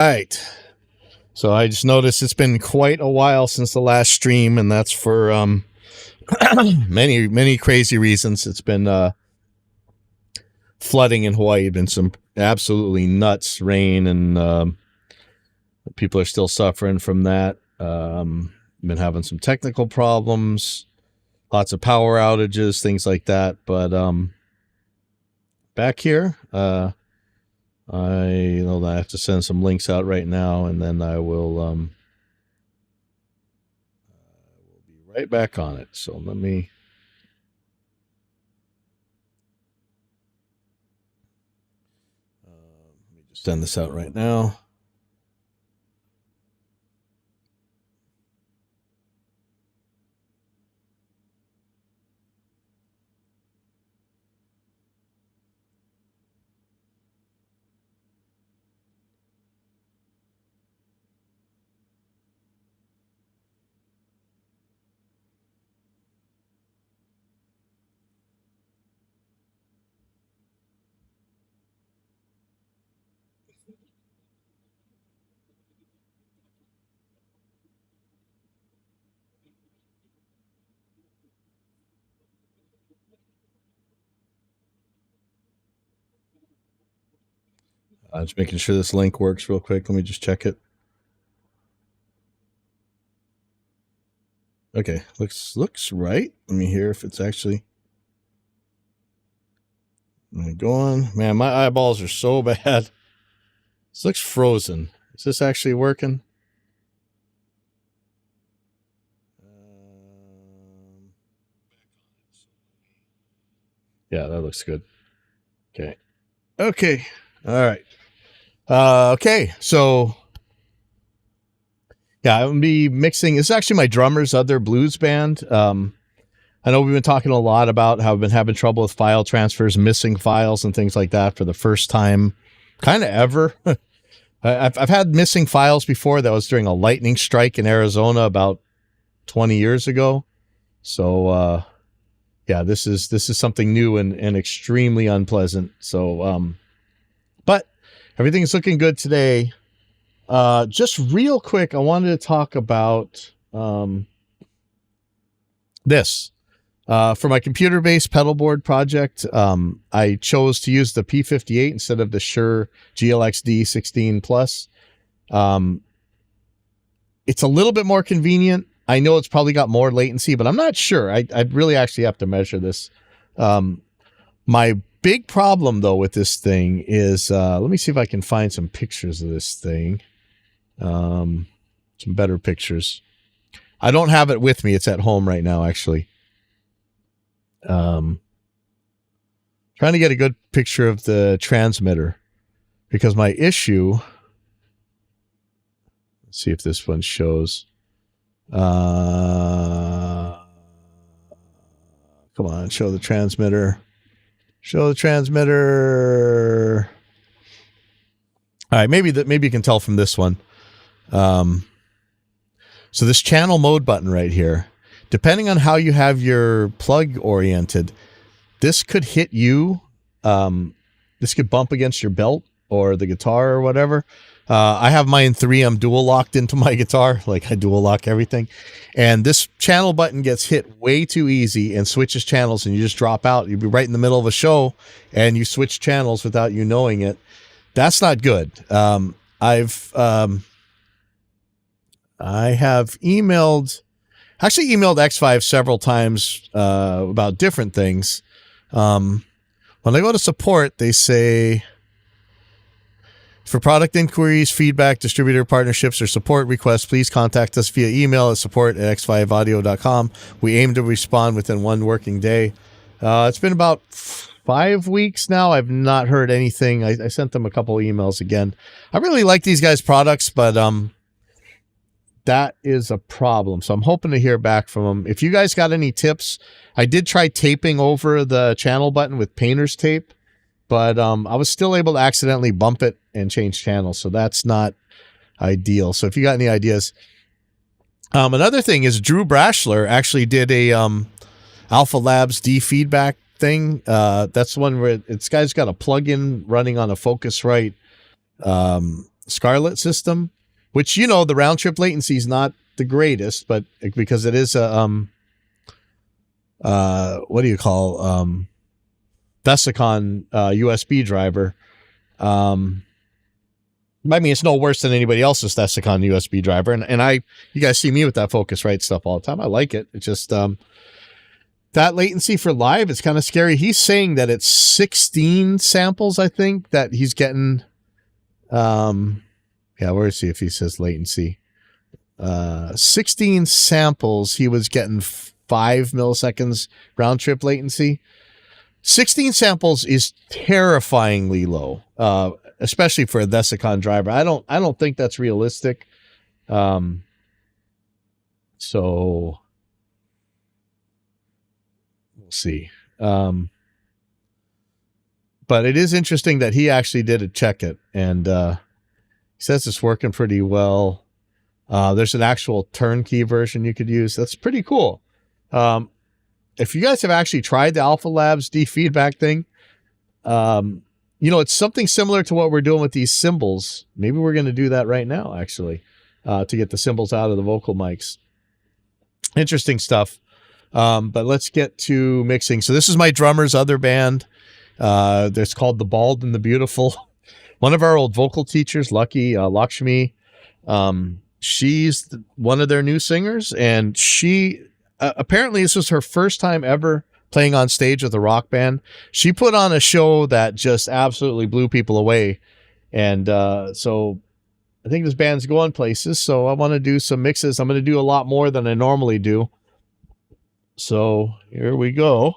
All right. So I just noticed it's been quite a while since the last stream, and that's for many crazy reasons. It's been flooding in Hawaii. Been some absolutely nuts rain, and people are still suffering from that. Been having some technical problems, lots of power outages, things like that. But back here, I know that I have to send some links out right now, and then I will be right back on it. So let me just send this out right now. Just making sure this link works real quick. Let me just check it. Okay, looks right. Let me hear if it's actually going. Man, my eyeballs are so bad. This looks frozen. Is this actually working? Yeah, that looks good. Okay. All right. Okay, so yeah, I'm gonna be mixing. It's actually my drummer's other blues band. I know we've been talking a lot about how I've been having trouble with file transfers, missing files, and things like that for the first time, kind of ever. I've had missing files before. That was during a lightning strike in Arizona about 20 years ago. So yeah, this is something new and extremely unpleasant. So but everything's looking good today. Just real quick, I wanted to talk about this. For my computer-based pedal board project, I chose to use the P58 instead of the Shure GLX-D 16 Plus. It's a little bit more convenient. I know it's probably got more latency, but I'm not sure. I'd really actually have to measure this. My big problem, though, with this thing is, let me see if I can find some pictures of this thing. Some better pictures. I don't have it with me. It's at home right now, actually. Trying to get a good picture of the transmitter, because my issue, let's see if this one shows. Come on, show the transmitter. All right, maybe you can tell from this one. So this channel mode button right here, depending on how you have your plug oriented, this could hit you. This could bump against your belt or the guitar or whatever. I have mine 3. I'm dual locked into my guitar. Like, I dual lock everything. And this channel button gets hit way too easy and switches channels, and you just drop out. You'd be right in the middle of a show and you switch channels without you knowing it. That's not good. I have emailed X5 several times about different things. When I go to support, they say, for product inquiries, feedback, distributor partnerships, or support requests, please contact us via email at support@x5audio.com. We aim to respond within 1 working day. It's been about 5 weeks now. I've not heard anything. I sent them a couple emails again. I really like these guys' products, but that is a problem. So I'm hoping to hear back from them. If you guys got any tips, I did try taping over the channel button with painter's tape, but I was still able to accidentally bump it and change channels. So that's not ideal. So if you got any ideas. Another thing is Drew Brashler actually did a Alpha Labs D-feedback thing. That's one where this guy's got a plugin running on a Focusrite Scarlett system, which, you know, the round trip latency is not the greatest, but because it is a what do you call Vesicon USB driver. I mean, it's no worse than anybody else's Vesicon USB driver, and you guys see me with that Focusrite stuff all the time. I like it. It's just that latency for live, it's kind of scary. He's saying that it's 16 samples, I think, that he's getting. Yeah, where is he if he says latency? 16 samples, he was getting 5 milliseconds round trip latency. 16 samples is terrifyingly low, especially for a Vesicon driver. I don't think that's realistic. So we'll see. But it is interesting that he actually did check it, and he says it's working pretty well. There's an actual turnkey version you could use. That's pretty cool. If you guys have actually tried the Alpha Labs defeedback thing, you know, it's something similar to what we're doing with these cymbals. Maybe we're going to do that right now, actually, to get the cymbals out of the vocal mics. Interesting stuff. But let's get to mixing. So this is my drummer's other band. It's called The Bald and the Beautiful. One of our old vocal teachers, Lucky Lakshmi, she's one of their new singers, and she apparently this was her first time ever playing on stage with a rock band. She put on a show that just absolutely blew people away, and so I think this band's going places. So I want to do some mixes. I'm going to do a lot more than I normally do. So here we go.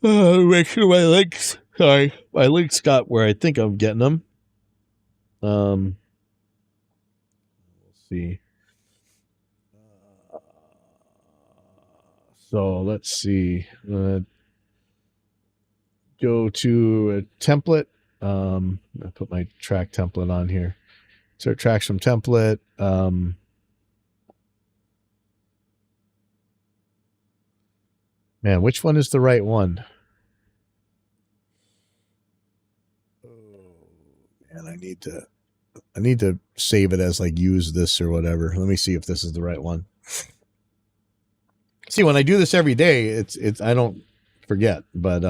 Make sure my links. Sorry, my links got where I think I'm getting them. Let's see. So let's see. Go to a template. I put my track template on here. Insert tracks from template. Man, which one is the right one? And I need to save it as like use this or whatever. Let me see if this is the right one. See, when I do this every day, it's I don't forget, but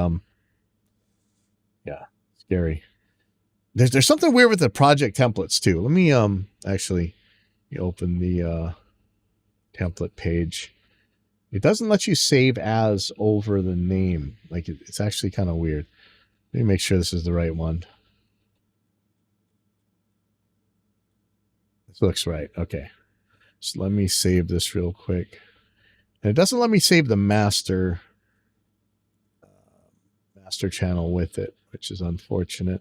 yeah, scary. There's something weird with the project templates too. Let me actually open the template page. It doesn't let you save as over the name. Like it's actually kind of weird. Let me make sure this is the right one. This looks right. Okay. So let me save this real quick. And it doesn't let me save the master channel with it, which is unfortunate.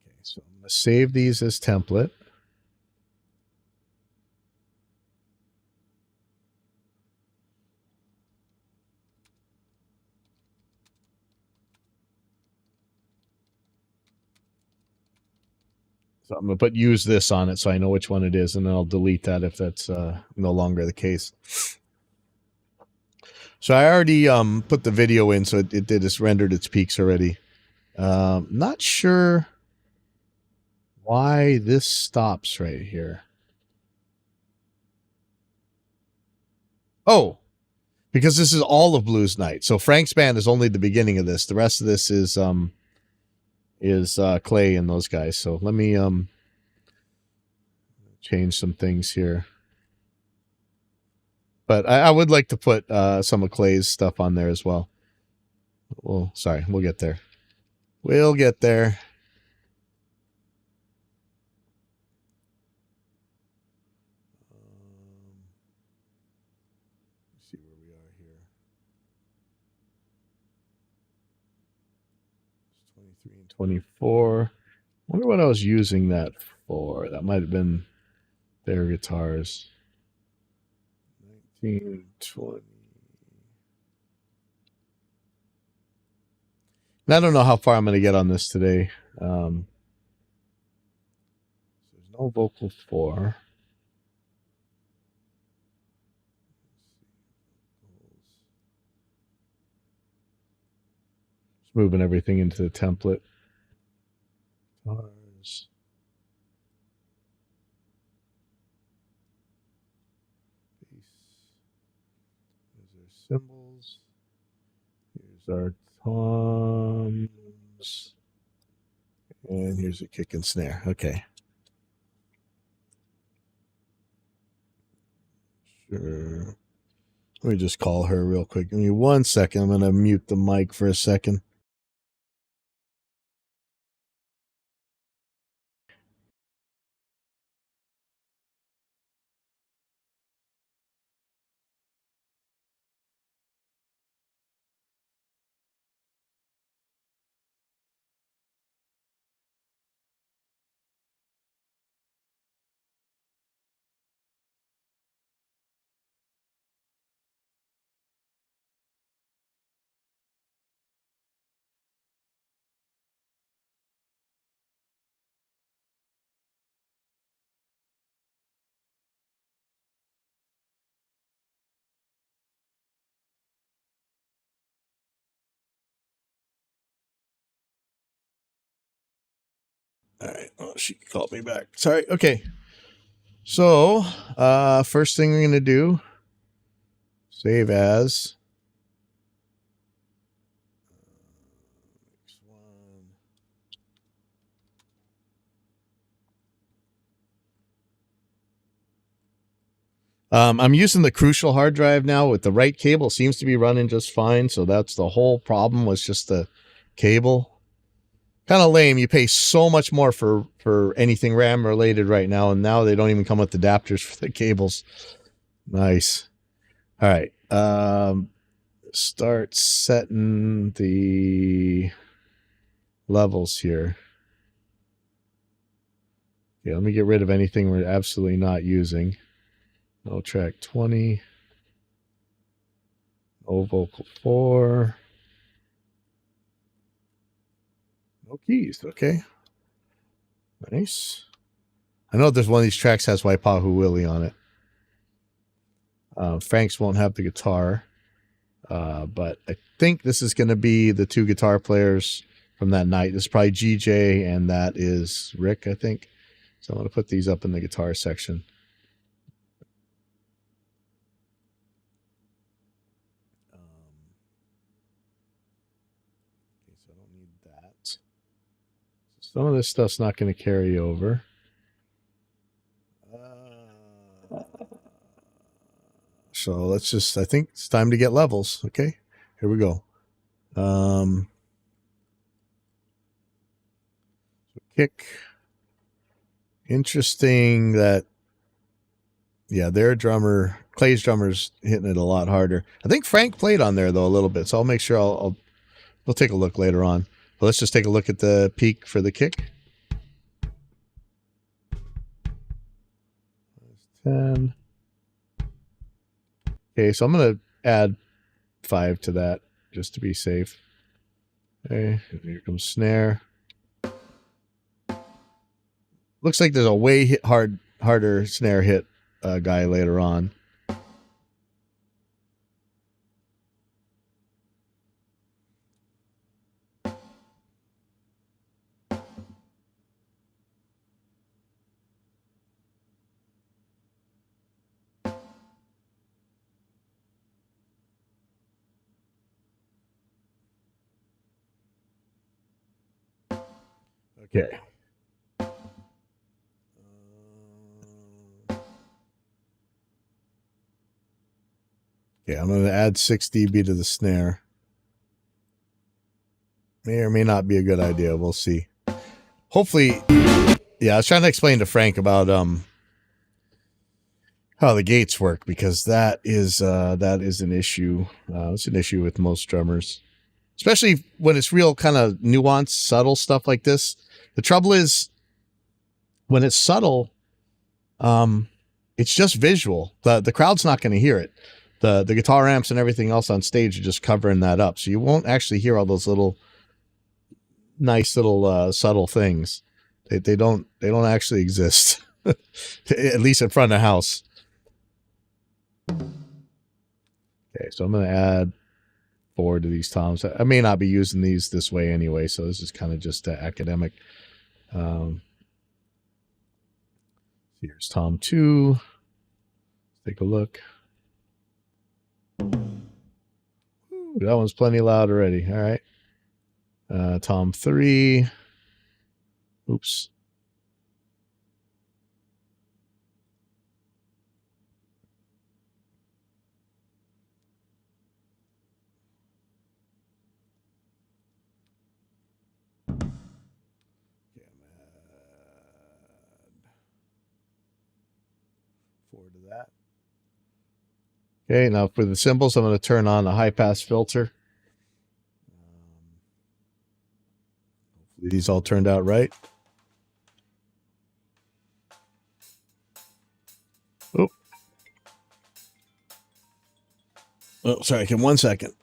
Okay, so I'm going to save these as template. So I'm going to put use this on it so I know which one it is, and then I'll delete that if that's no longer the case. So I already put the video in, so it did this, rendered its peaks already. Not sure why this stops right here. Oh, because this is all of Blues Night. So Frank's band is only the beginning of this. The rest of this is Clay and those guys. So let me change some things here. But I would like to put some of Clay's stuff on there as well. Well, sorry, we'll get there. We'll get there. Let's see where we are here. It's 23 and 24. I wonder what I was using that for. That might have been their guitars. 19, 20. And I don't know how far I'm going to get on this today. There's no vocal 4. Just moving everything into the template. Guitars. Here's our cymbals. Here's our toms. And here's a kick and snare. Okay. Sure. Let me just call her real quick. Give me 1 second. I'm going to mute the mic for a second. All right. Oh, she called me back. Sorry. Okay. So, first thing we're going to do, save as. Next one. I'm using the Crucial hard drive now with the right cable. Seems to be running just fine. So that's the whole problem, was just the cable. Kind of lame. You pay so much more for anything RAM related right now, and now they don't even come with adapters for the cables. Nice. All right. Start setting the levels here. Okay, let me get rid of anything we're absolutely not using. No track 20. No vocal 4. No keys. Okay. Nice. I know there's one of these tracks has Waipahu Willie on it. Frank's won't have the guitar. But I think this is going to be the 2 guitar players from that night. This is probably GJ, and that is Rick, I think. So I'm going to put these up in the guitar section. Okay, so I don't need that. Some of this stuff's not going to carry over. So let's just, I think it's time to get levels. Okay, here we go. Kick. Interesting that, yeah, their drummer, Clay's drummer's hitting it a lot harder. I think Frank played on there though a little bit, so I'll make sure we'll take a look later on. But let's just take a look at the peak for the kick. 10. Okay, so I'm gonna add 5 to that just to be safe. Okay, here comes snare. Looks like there's a way harder snare hit guy later on. Okay. Okay, I'm going to add 6 dB to the snare. May or may not be a good idea. We'll see. Hopefully, yeah, I was trying to explain to Frank about how the gates work, because that is an issue. It's an issue with most drummers, especially when it's real kind of nuanced, subtle stuff like this. The trouble is when it's subtle, it's just visual. The crowd's not going to hear it. The guitar amps and everything else on stage are just covering that up, so you won't actually hear all those little nice little subtle things. They don't actually exist, at least in front of the house. Okay, so I'm going to add 4 to these toms. I may not be using these this way anyway, so this is kind of just academic. Here's Tom 2. Let's take a look. Ooh, that one's plenty loud already. All right. Tom 3. Oops. Forward to that. Okay, now for the cymbals, I'm going to turn on the high pass filter. Hopefully these all turned out right. Oh, sorry. Give 1 second.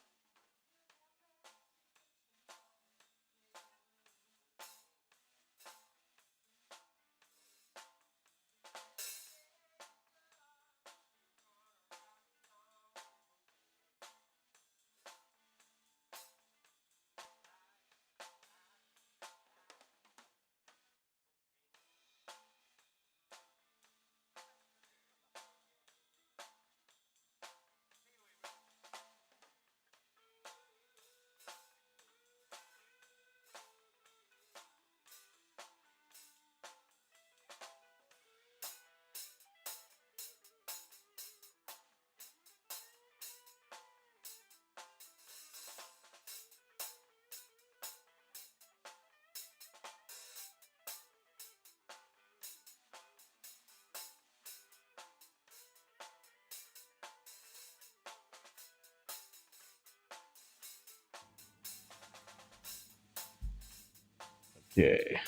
Okay.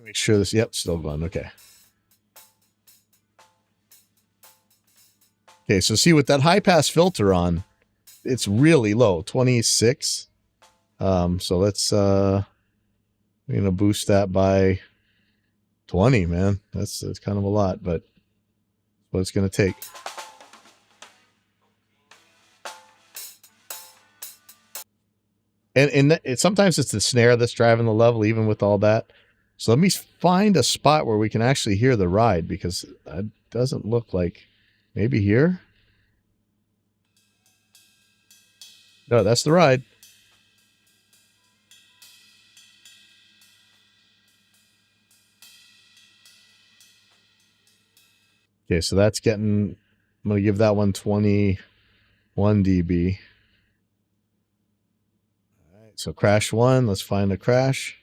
Make sure this, yep, still going. Okay. Okay, so see with that high pass filter on, it's really low, 26. So let's we're gonna boost that by 20, man. That's kind of a lot, but what it's gonna take. And sometimes it's the snare that's driving the level, even with all that. So let me find a spot where we can actually hear the ride, because it doesn't look like, maybe here. No, that's the ride. Okay, so that's getting, I'm going to give that one 21 dB. All right, so crash 1, let's find a crash.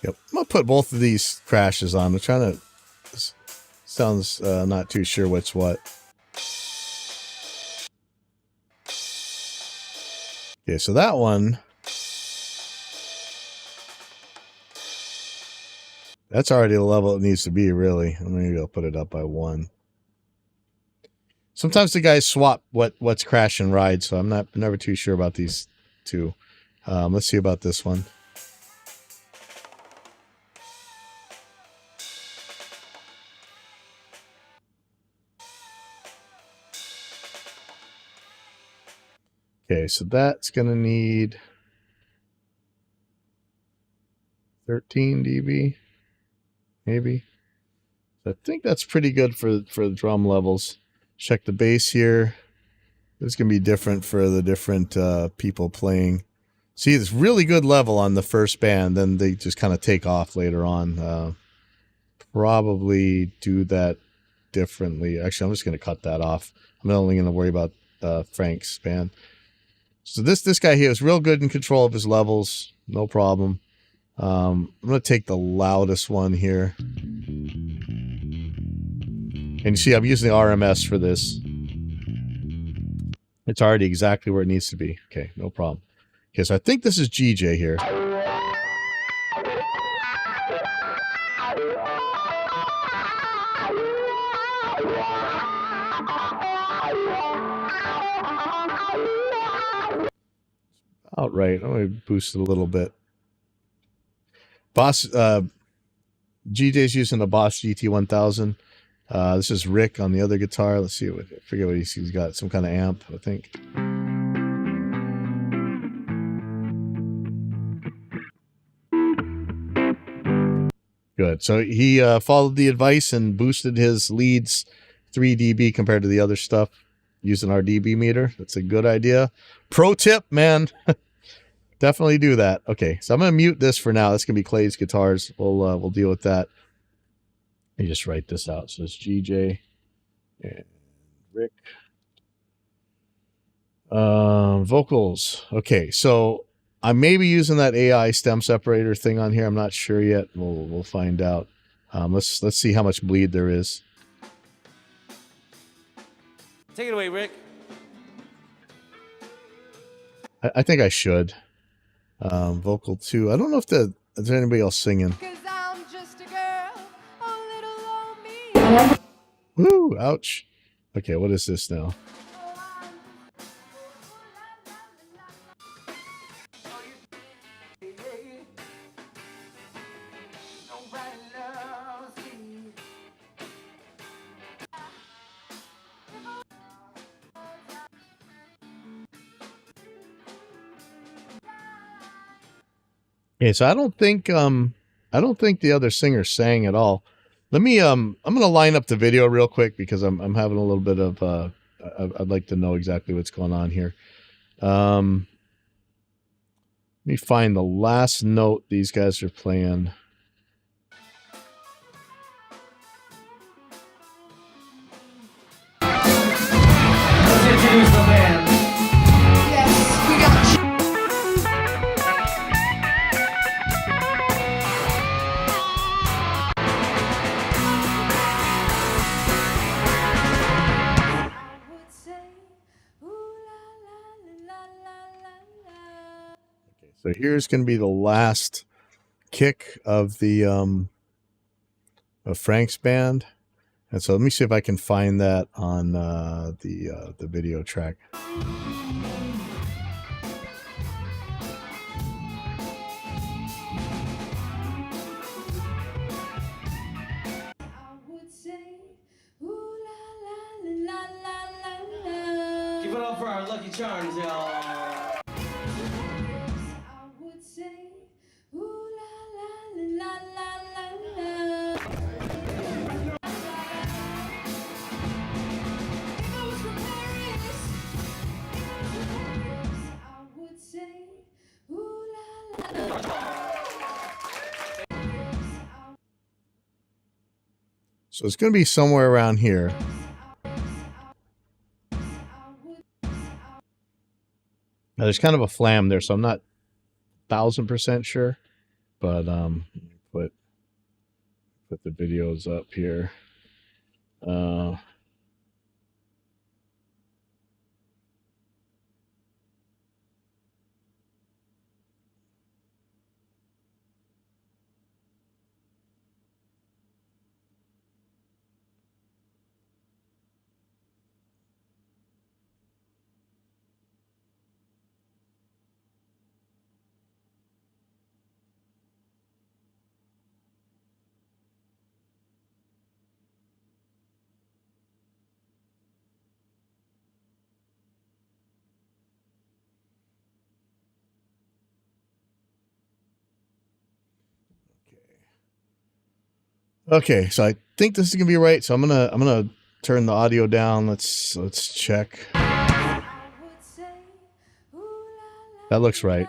Yep, I'm going to put both of these crashes on. I'm trying to, sounds not too sure what's what. Okay, so that one, that's already the level it needs to be, really. Maybe I'll put it up by 1. Sometimes the guys swap what's crash and ride, so I'm never too sure about these two. Let's see about this one. Okay, so that's going to need 13 dB, maybe. I think that's pretty good for the drum levels. Check the bass here. This is going to be different for the different people playing. See, it's really good level on the first band, then they just kind of take off later on. Probably do that differently. Actually, I'm just going to cut that off. I'm only going to worry about Frank's band. So this guy here is real good in control of his levels. No problem. I'm going to take the loudest one here. And you see, I'm using the RMS for this. It's already exactly where it needs to be. Okay, no problem. Okay, so I think this is GJ here. Outright. I'm going to boost it a little bit. Boss, GJ's using the Boss GT1000. This is Rick on the other guitar. Let's see. I forget what he's got. Some kind of amp, I think. Good. So he followed the advice and boosted his leads 3 dB compared to the other stuff using our dB meter. That's a good idea. Pro tip, man. Definitely do that. Okay, so I'm going to mute this for now. That's going to be Clay's guitars. We'll deal with that. Let me just write this out. So it's GJ and Rick. Vocals. Okay, so I may be using that AI stem separator thing on here. I'm not sure yet. We'll find out. Let's see how much bleed there is. Take it away, Rick. I think I should. Vocal 2. I don't know if there's anybody else singing. I'm just a girl, a little old me. Woo! Ouch. Okay, what is this now? Okay, so I don't think the other singer sang at all. Let me I'm gonna line up the video real quick because I'm having a little bit of I'd like to know exactly what's going on here. Let me find the last note these guys are playing. Let's introduce the band. Yes, we got you. I would say, ooh la la la la la la. Okay, so here's gonna be the last kick of the of Frank's band. And so let me see if I can find that on the video track. I would say, ooh la la la la la la. Give it up for our Lucky Charms, y'all. I would say, ooh la la la la la la. If I was from Paris, I would say, ooh la la la. So it's going to be somewhere around here. Now there's kind of a flam there, so I'm not 1000% sure, but put the videos up here. Okay, so I think this is gonna be right. So I'm gonna turn the audio down. Let's check. I would say, ooh la la. That looks right.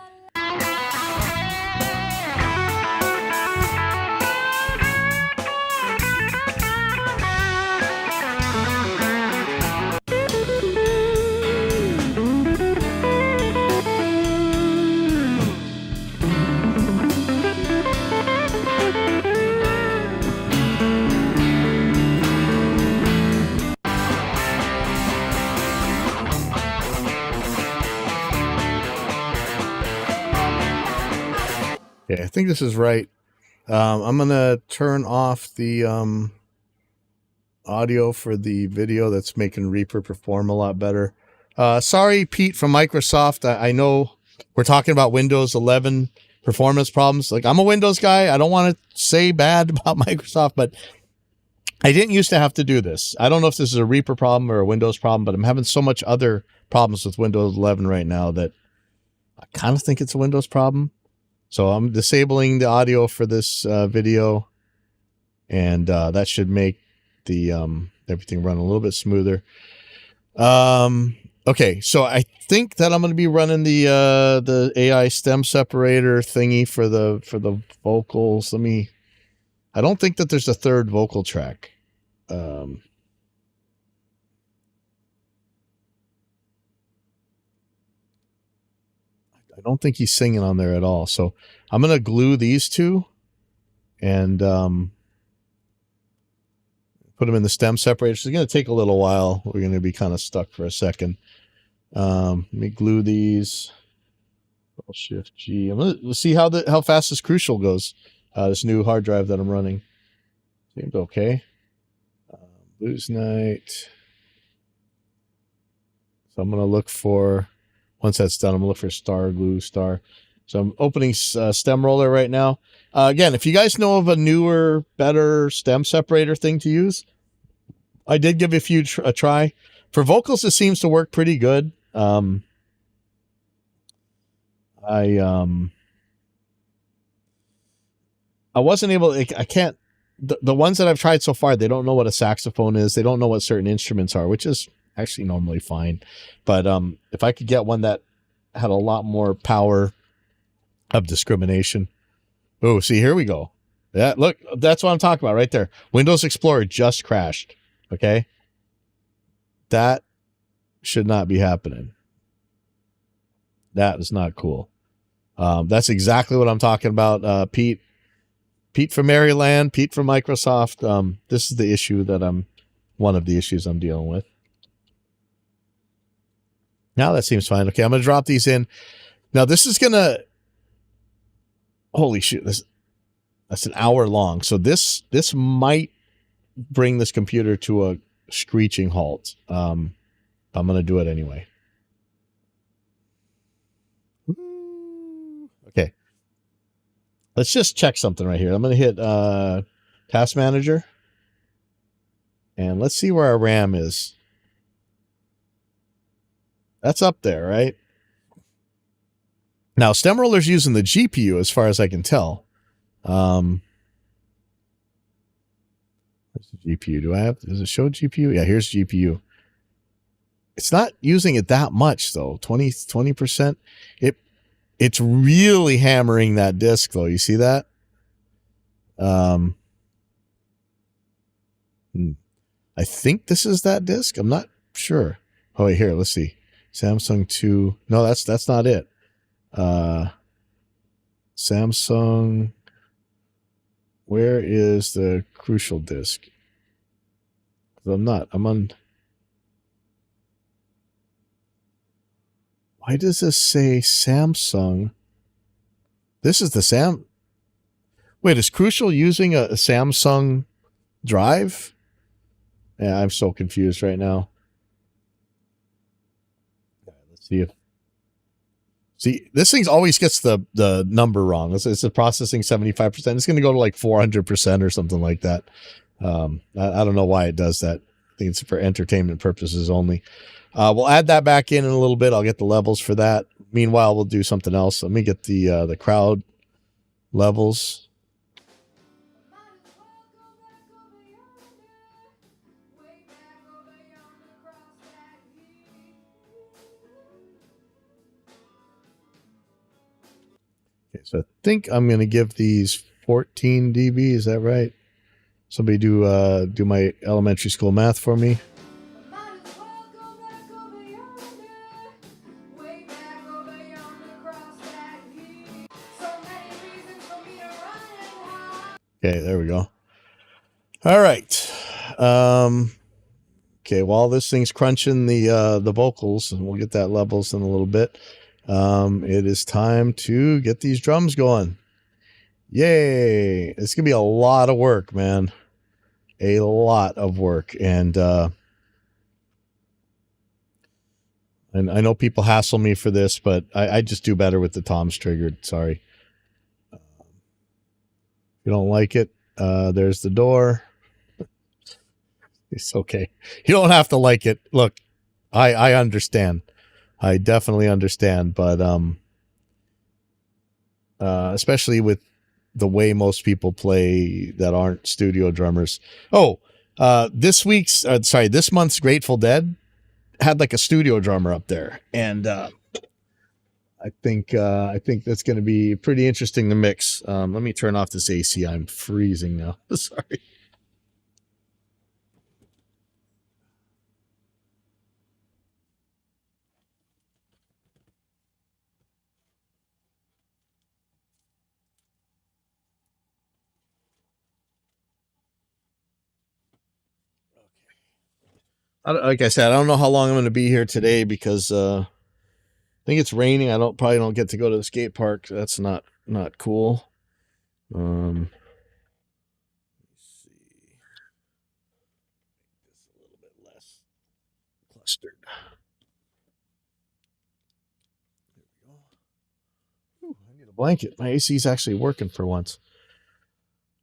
think this is right. I'm gonna turn off the audio for the video. That's making Reaper perform a lot better. Sorry, Pete from Microsoft. I know we're talking about Windows 11 performance problems. Like, I'm a Windows guy. I don't want to say bad about Microsoft, but I didn't used to have to do this. I don't know if this is a Reaper problem or a Windows problem, but I'm having so much other problems with Windows 11 right now that I kind of think it's a Windows problem. So I'm disabling the audio for this video, and that should make the everything run a little bit smoother. Okay, so I think that I'm going to be running the AI stem separator thingy for the vocals. I don't think that there's a third vocal track. I don't think he's singing on there at all. So I'm going to glue these two and put them in the stem separator. It's going to take a little while. We're going to be kind of stuck for a second. Let me glue these. Shift G. Let's see how fast this Crucial goes. This new hard drive that I'm running. Seems okay. Blues Night. So I'm going to look for, once that's done, I'm going to look for Star Glue Star. So I'm opening Stem Roller right now. Again, if you guys know of a newer, better stem separator thing to use, I did give a few a try. For vocals, it seems to work pretty good. I wasn't able, I can't, the ones that I've tried so far, they don't know what a saxophone is. They don't know what certain instruments are, which is actually normally fine. But if I could get one that had a lot more power of discrimination. Oh, see, here we go. Yeah, look, that's what I'm talking about right there. Windows Explorer just crashed. Okay. That should not be happening. That is not cool. That's exactly what I'm talking about. Pete from Maryland, Pete from Microsoft. This is the issue that one of the issues I'm dealing with. Now that seems fine. Okay, I'm going to drop these in. Now this is going to, holy shit, that's an hour long. So this might bring this computer to a screeching halt. I'm going to do it anyway. Okay. Let's just check something right here. I'm going to hit Task Manager. And let's see where our RAM is. That's up there, right? Now, Stem Roller's using the GPU as far as I can tell. Where's the GPU? Does it show GPU? Yeah, here's GPU. It's not using it that much though. 20%. It's really hammering that disk though. You see that? I think this is that disk. I'm not sure. Oh, wait, here, let's see. Samsung 2. No, that's not it. Samsung. Where is the Crucial disk? I'm on. Why does this say Samsung? This is the Wait, is Crucial using a Samsung drive? Yeah, I'm so confused right now. Let's see if. See, this thing always gets the number wrong. It's a processing 75%. It's going to go to like 400% or something like that. I don't know why it does that. I think it's for entertainment purposes only. We'll add that back in a little bit. I'll get the levels for that. Meanwhile, we'll do something else. Let me get the crowd levels. Okay, so I think I'm going to give these 14 dB. Is that right? Somebody do my elementary school math for me. Okay, there we go. All right. Okay, while this thing's crunching the vocals, and we'll get that levels in a little bit, it is time to get these drums going. Yay! It's gonna be a lot of work, man. A lot of work, and I know people hassle me for this, but I just do better with the toms triggered. Sorry. If you don't like it, there's the door. It's okay. You don't have to like it. Look, I understand. I definitely understand, but especially with the way most people play that aren't studio drummers. Oh, this month's Grateful Dead had like a studio drummer up there, and I think that's going to be pretty interesting to mix. Let me turn off this AC. I'm freezing now. Sorry. Like I said, I don't know how long I'm going to be here today because I think it's raining. I probably don't get to go to the skate park. That's not cool. Let's see. This a little bit less clustered. There we go. Whew, I need a blanket. My AC is actually working for once.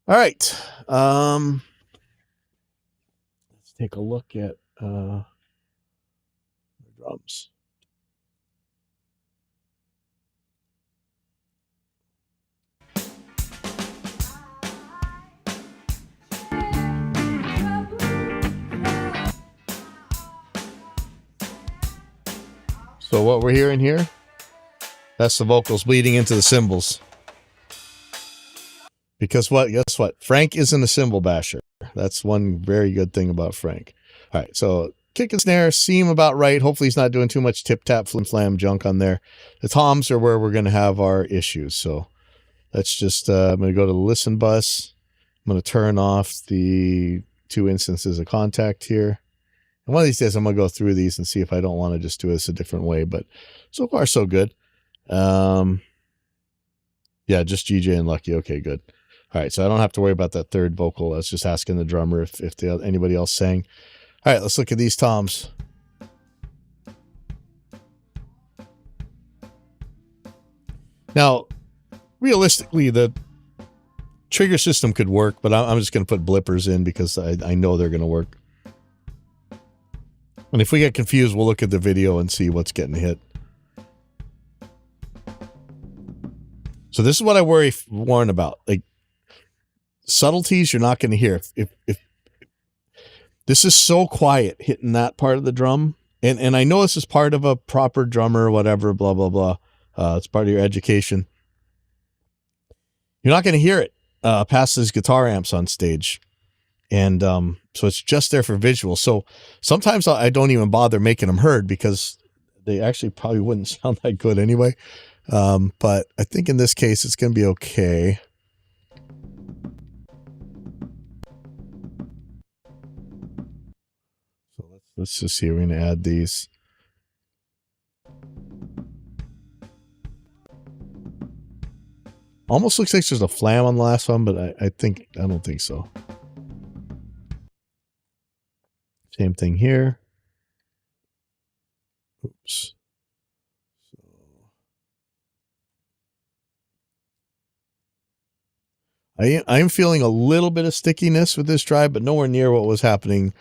All right. Let's take a look at the drums. So what we're hearing here, that's the vocals bleeding into the cymbals. Because guess what? Frank isn't a cymbal basher. That's one very good thing about Frank. All right, so kick and snare seem about right. Hopefully he's not doing too much tip-tap, flim-flam junk on there. The toms are where we're going to have our issues. So let's just, I'm going to go to the listen bus. I'm going to turn off the 2 instances of contact here. And one of these days I'm going to go through these and see if I don't want to just do this a different way. But so far, so good. Yeah, just GJ and Lucky. Okay, good. All right, so I don't have to worry about that third vocal. I was just asking the drummer if anybody else sang. All right, let's look at these toms. Now, realistically, the trigger system could work, but I'm just going to put blippers in because I know they're going to work. And if we get confused, we'll look at the video and see what's getting hit. So this is what I warn about. Like, subtleties you're not going to hear. If this is so quiet hitting that part of the drum, and I know this is part of a proper drummer or whatever, blah, blah, blah. It's part of your education. You're not going to hear it past these guitar amps on stage. And so it's just there for visual. So sometimes I don't even bother making them heard because they actually probably wouldn't sound that good anyway. But I think in this case, it's going to be okay. So let's just see. We're going to add these. Almost looks like there's a flam on the last one, but I don't think so. Same thing here. Oops. I'm feeling a little bit of stickiness with this drive, but nowhere near what was happening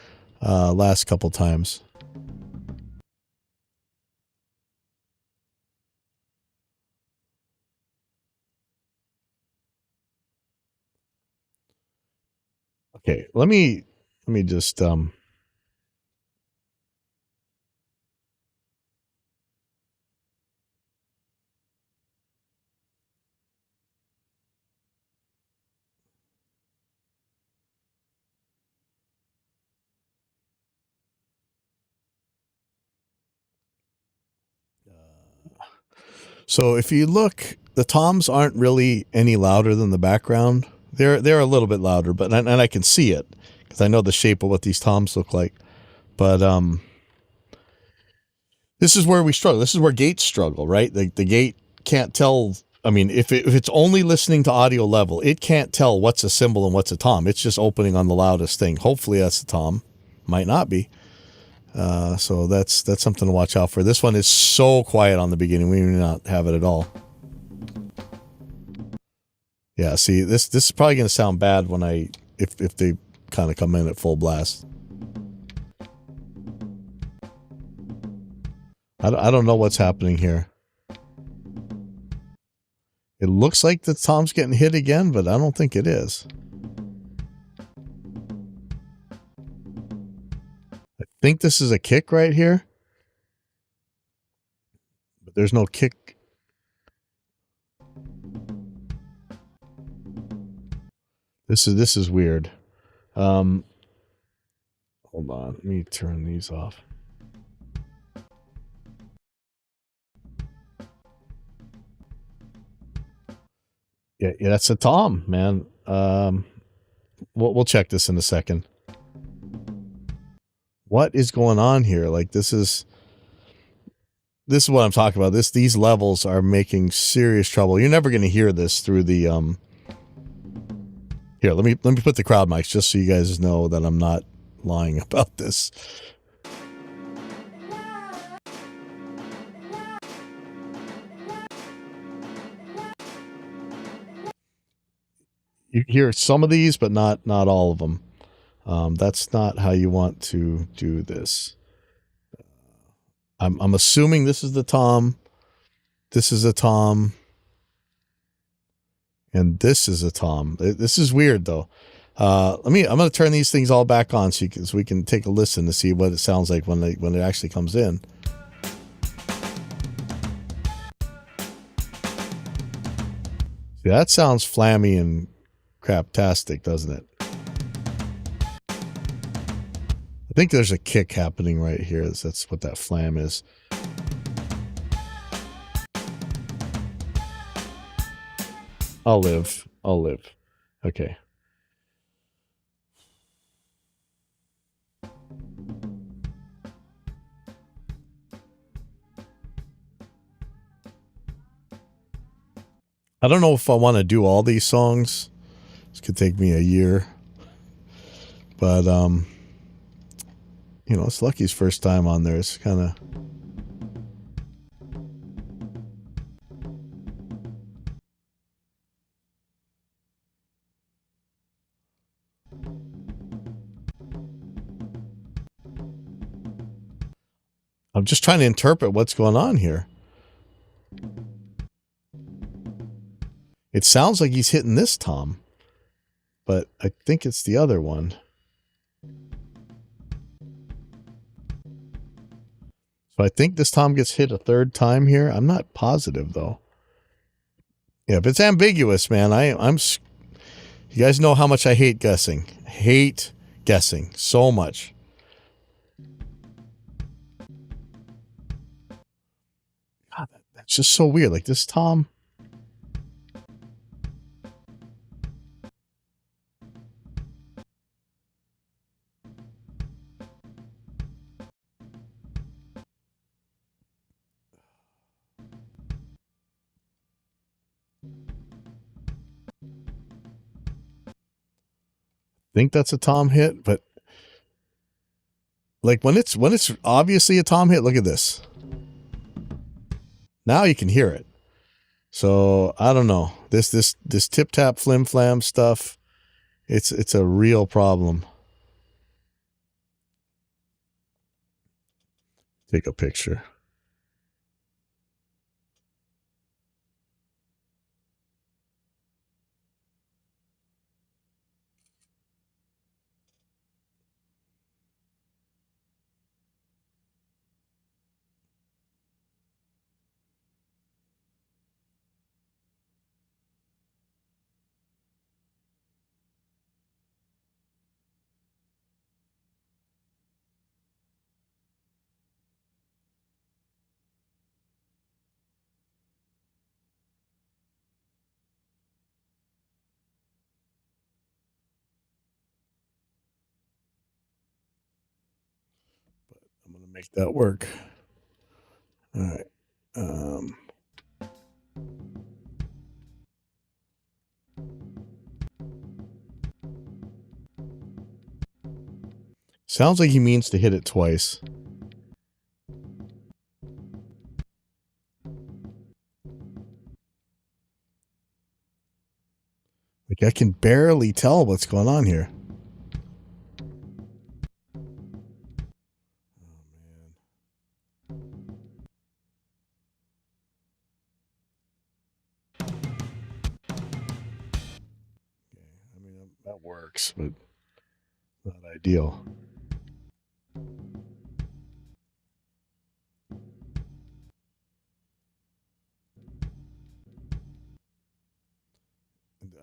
last couple times. Okay, let me just so if you look, the toms aren't really any louder than the background. They're a little bit louder, but and I can see it because I know the shape of what these toms look like. But this is where we struggle. This is where gates struggle, right? The gate can't tell I mean, if it's only listening to audio level, it can't tell what's a cymbal and what's a tom. It's just opening on the loudest thing. Hopefully that's a tom. Might not be. So that's something to watch out for. This one is so quiet on the beginning. We do not have it at all. Yeah, see, this is probably going to sound bad when if they kind of come in at full blast. I don't know what's happening here. It looks like the tom's getting hit again, but I don't think it is. I think this is a kick right here. But there's no kick. This is weird. Hold on, let me turn these off. Yeah, that's a tom, man. We'll check this in a second. What is going on here? Like this is what I'm talking about. These levels are making serious trouble. You're never going to hear this through the Here, let me put the crowd mics just so you guys know that I'm not lying about this. You hear some of these, but not all of them. That's not how you want to do this. I'm assuming this is the tom. This is a tom. And this is a tom. This is weird though. I'm going to turn these things all back on so we can take a listen to see what it sounds like when it actually comes in. See, that sounds flammy and craptastic, doesn't it? I think there's a kick happening right here. That's what that flam is. I'll live. Okay. I don't know if I want to do all these songs. This could take me a year. But, you know, it's Lucky's first time on there. It's kind of... I'm just trying to interpret what's going on here. It sounds like he's hitting this tom, but I think it's the other one. So I think this tom gets hit a third time here. I'm not positive though. Yeah, if it's ambiguous, man, I'm. You guys know how much I hate guessing. Hate guessing so much. God, that's just so weird. Like this tom. Think that's a tom hit, but like when it's obviously a tom hit, look at this. Now you can hear it. So I don't know. This tip tap flim flam stuff, it's a real problem. Take a picture. I'm going to make that work. All right. Sounds like he means to hit it twice. Like, I can barely tell what's going on here. I mean, that works, but not ideal.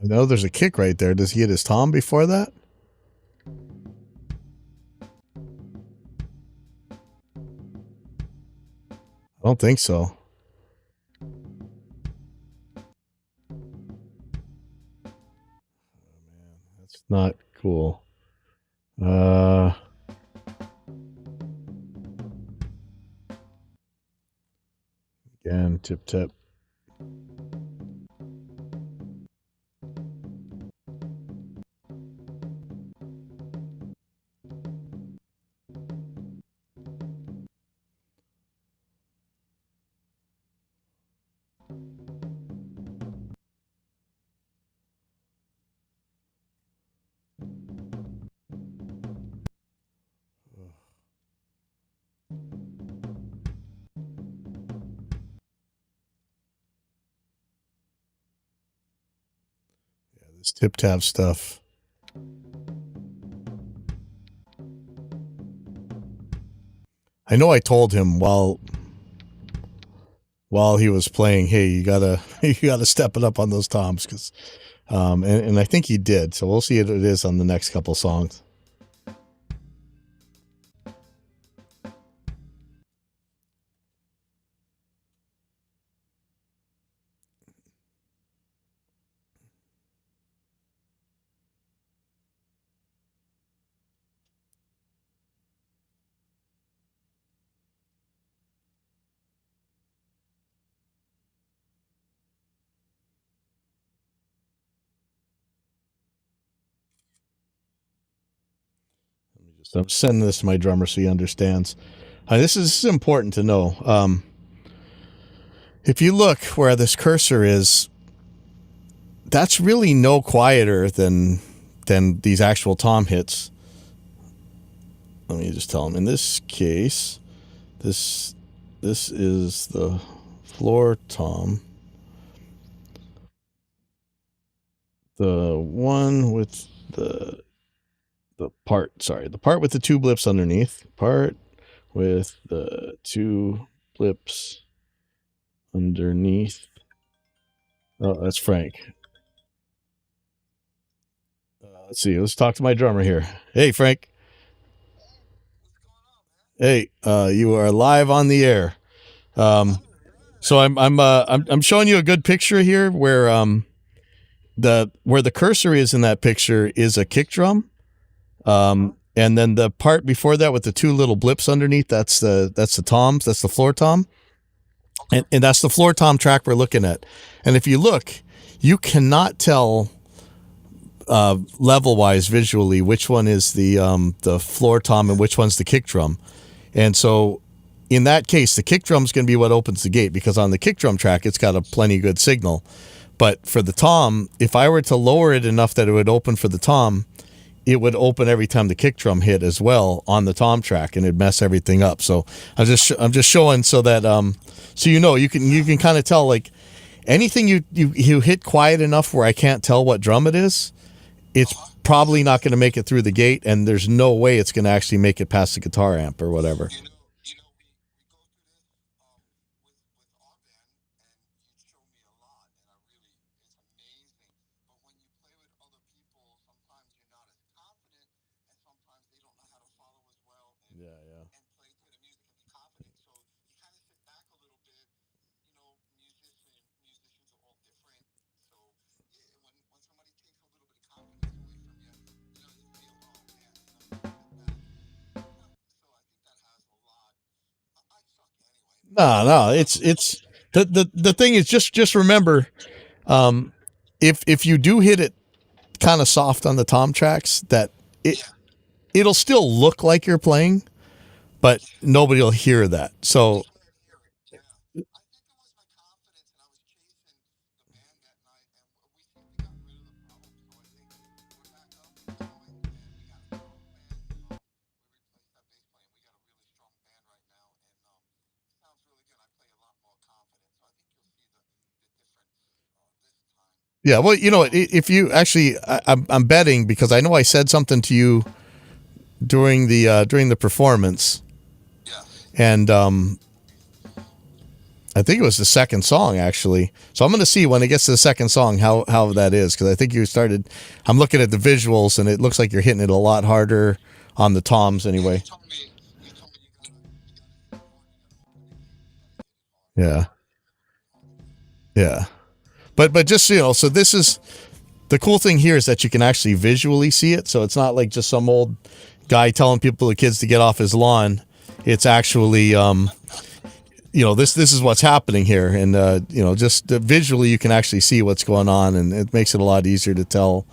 I know there's a kick right there. Does he hit his tom before that? I don't think so. That's not cool. Again, tip tip. This tip tap stuff. I know I told him while he was playing, hey, you gotta step it up on those toms, because and I think he did. So we'll see what it is on the next couple songs. I'm sending this to my drummer so he understands. This is important to know. If you look where this cursor is, that's really no quieter than these actual tom hits. Let me just tell him. In this case, this is the floor tom. The one with the part with the two blips underneath. Part with the two blips underneath. Oh, that's Frank. Let's see. Let's talk to my drummer here. Hey, Frank. Hey, you are live on the air. So I'm showing you a good picture here where the cursor is in that picture is a kick drum. And then the part before that with the two little blips underneath, that's the toms, that's the floor tom. And that's the floor tom track we're looking at. And if you look, you cannot tell level wise visually which one is the floor tom and which one's the kick drum. And so in that case, the kick drum is going to be what opens the gate, because on the kick drum track, it's got a plenty good signal. But for the tom, if I were to lower it enough that it would open for the tom, it would open every time the kick drum hit as well on the tom track, and it'd mess everything up. So I'm just showing so that so you can kind of tell, like, anything you hit quiet enough where I can't tell what drum it is, it's probably not going to make it through the gate, and there's no way it's going to actually make it past the guitar amp or whatever. No, it's the thing is, just remember, if you do hit it kind of soft on the tom tracks, that it'll still look like you're playing, but nobody will hear that. So yeah, well, you know, if you actually, I'm betting because I know I said something to you during the performance, and I think it was the second song actually. So I'm going to see when it gets to the second song how that is, because I think you started. I'm looking at the visuals and it looks like you're hitting it a lot harder on the toms anyway. Yeah, yeah, but just so you know, so this is the cool thing here is that you can actually visually see it. So it's not like just some old guy telling the kids to get off his lawn. It's actually, you know, this is what's happening here, and you know, just visually you can actually see what's going on, and it makes it a lot easier to tell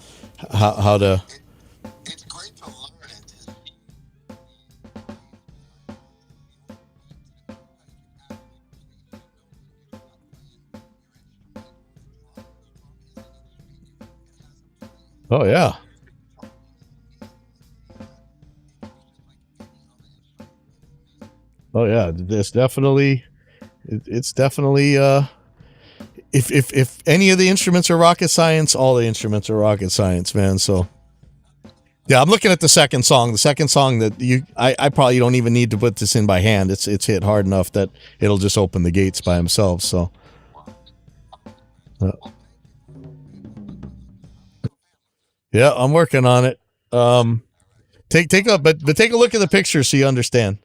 how to. It's great to learn it. Oh yeah. Oh yeah, it's definitely if any of the instruments are rocket science, all the instruments are rocket science, man. So yeah, I'm looking at the second song. The second song that I probably don't even need to put this in by hand. It's hit hard enough that it'll just open the gates by himself. So yeah, I'm working on it. Take take a look at the picture so you understand.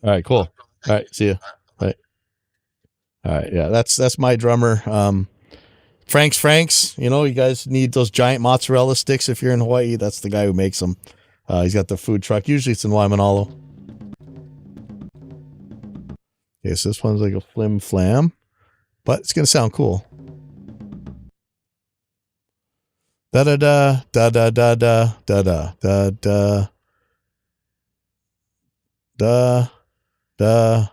All right, cool. All right, see you. All right. All right, yeah, that's my drummer. Frank's, you know, you guys need those giant mozzarella sticks if you're in Hawaii. That's the guy who makes them. He's got the food truck. Usually it's in Waimanalo. Okay, so this one's like a flim flam, but it's gonna sound cool. Da da da da da da da da da da da da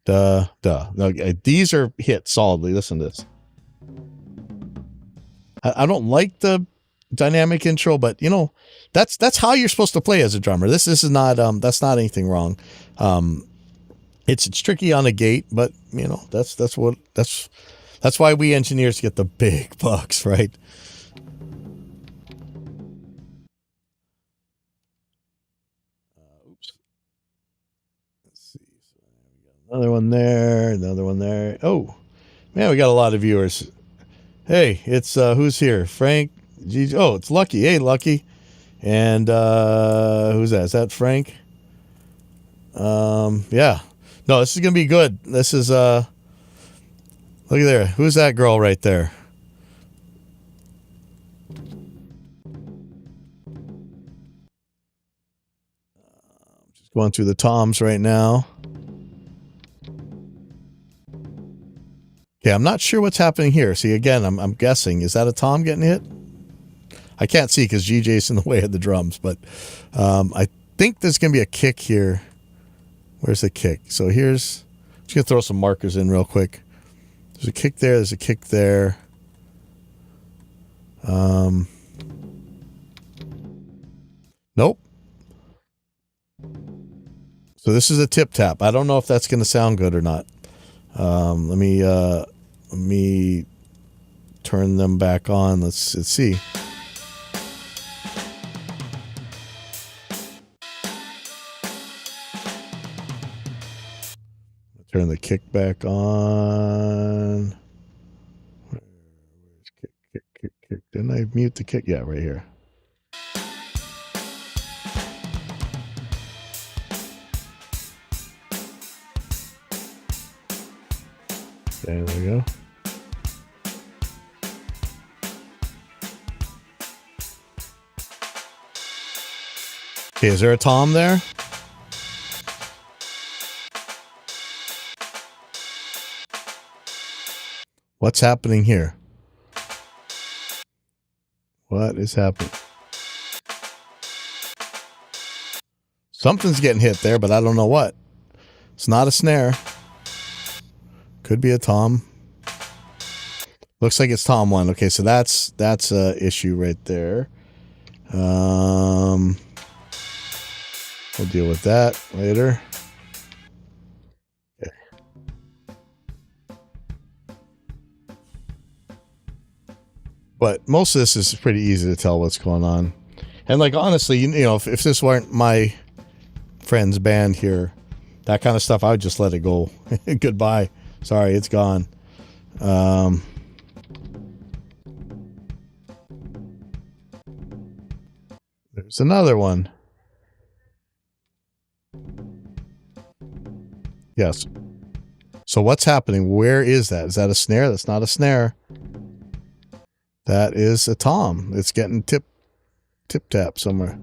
da da. Okay, these are hit solidly. Listen to this. I don't like the dynamic intro, but you know, that's how you're supposed to play as a drummer. This is not that's not anything wrong. It's tricky on a gate, but you know, that's why we engineers get the big bucks, right? Oops. Let's see. So we got another one there, another one there. Oh, man, we got a lot of viewers. Hey, it's who's here? Frank. Oh, it's Lucky. Hey, Lucky. And who's that? Is that Frank? Yeah. No, this is gonna be good. This is look at there. Who's that girl right there? Just going through the toms right now. Okay, I'm not sure what's happening here. See, again, I'm guessing. Is that a tom getting hit? I can't see because GJ's in the way of the drums, but I think there's going to be a kick here. Where's the kick? So here's, I'm just going to throw some markers in real quick. There's a kick there. There's a kick there. Nope. So this is a tip tap. I don't know if that's going to sound good or not. Let me turn them back on. Let's see. Turn the kick back on. Where's kick? Didn't I mute the kick? Yeah, right here. Okay, there we go. Okay, is there a tom there? What's happening here? What is happening? Something's getting hit there, but I don't know what. It's not a snare. Could be a tom. Looks like it's tom 1. Okay, so that's a issue right there. We'll deal with that later. Okay. But most of this is pretty easy to tell what's going on. And like, honestly, you know, if this weren't my friend's band here, that kind of stuff, I would just let it go. Goodbye. Sorry, it's gone. There's another one. Yes. So what's happening? Where is that? Is that a snare? That's not a snare. That is a tom. It's getting tip tap somewhere.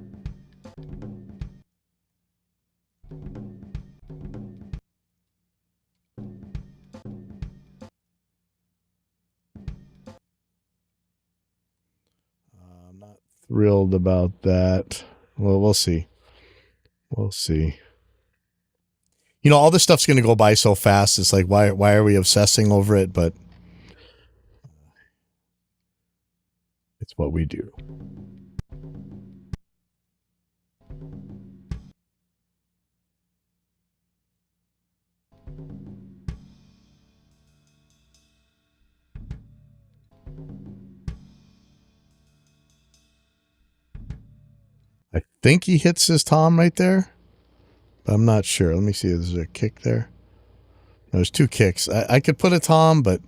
I'm not thrilled about that. Well, we'll see. We'll see. You know, all this stuff's going to go by so fast. It's like, why are we obsessing over it? But it's what we do. I think he hits his tom right there, but I'm not sure. Let me see. There's a kick there. There's 2 kicks. I could put a tom, but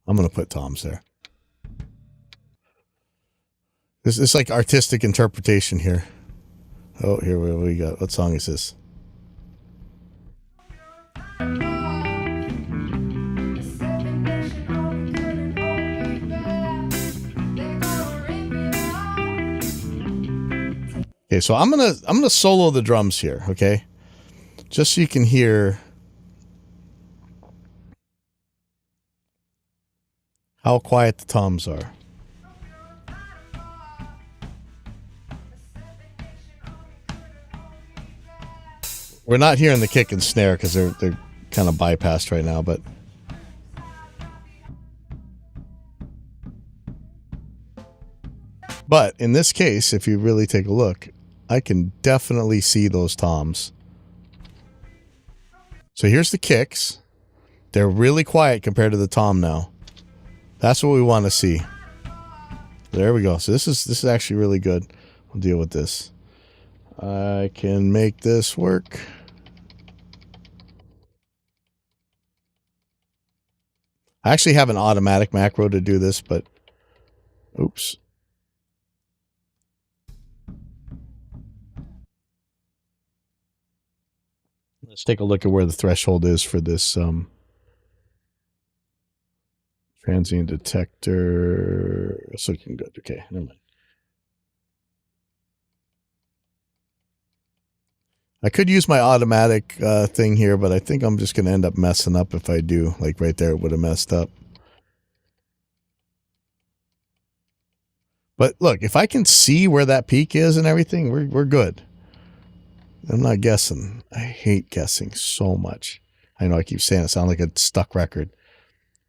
I'm going to put toms there. This is like artistic interpretation here. Oh, here we go. What song is this? Okay, so I'm gonna solo the drums here, okay? Just so you can hear how quiet the toms are. We're not hearing the kick and snare because they're kind of bypassed right now, but in this case, if you really take a look, I can definitely see those toms. So here's the kicks. They're really quiet compared to the tom now. That's what we want to see. There we go. So this is actually really good. We'll deal with this. I can make this work. I actually have an automatic macro to do this, but oops. Let's take a look at where the threshold is for this transient detector. It's looking good. Okay, never mind. I could use my automatic thing here, but I think I'm just going to end up messing up if I do. Like right there, it would have messed up. But look, if I can see where that peak is and everything, we're good. I'm not guessing. I hate guessing so much. I know I keep saying it sounds like a stuck record,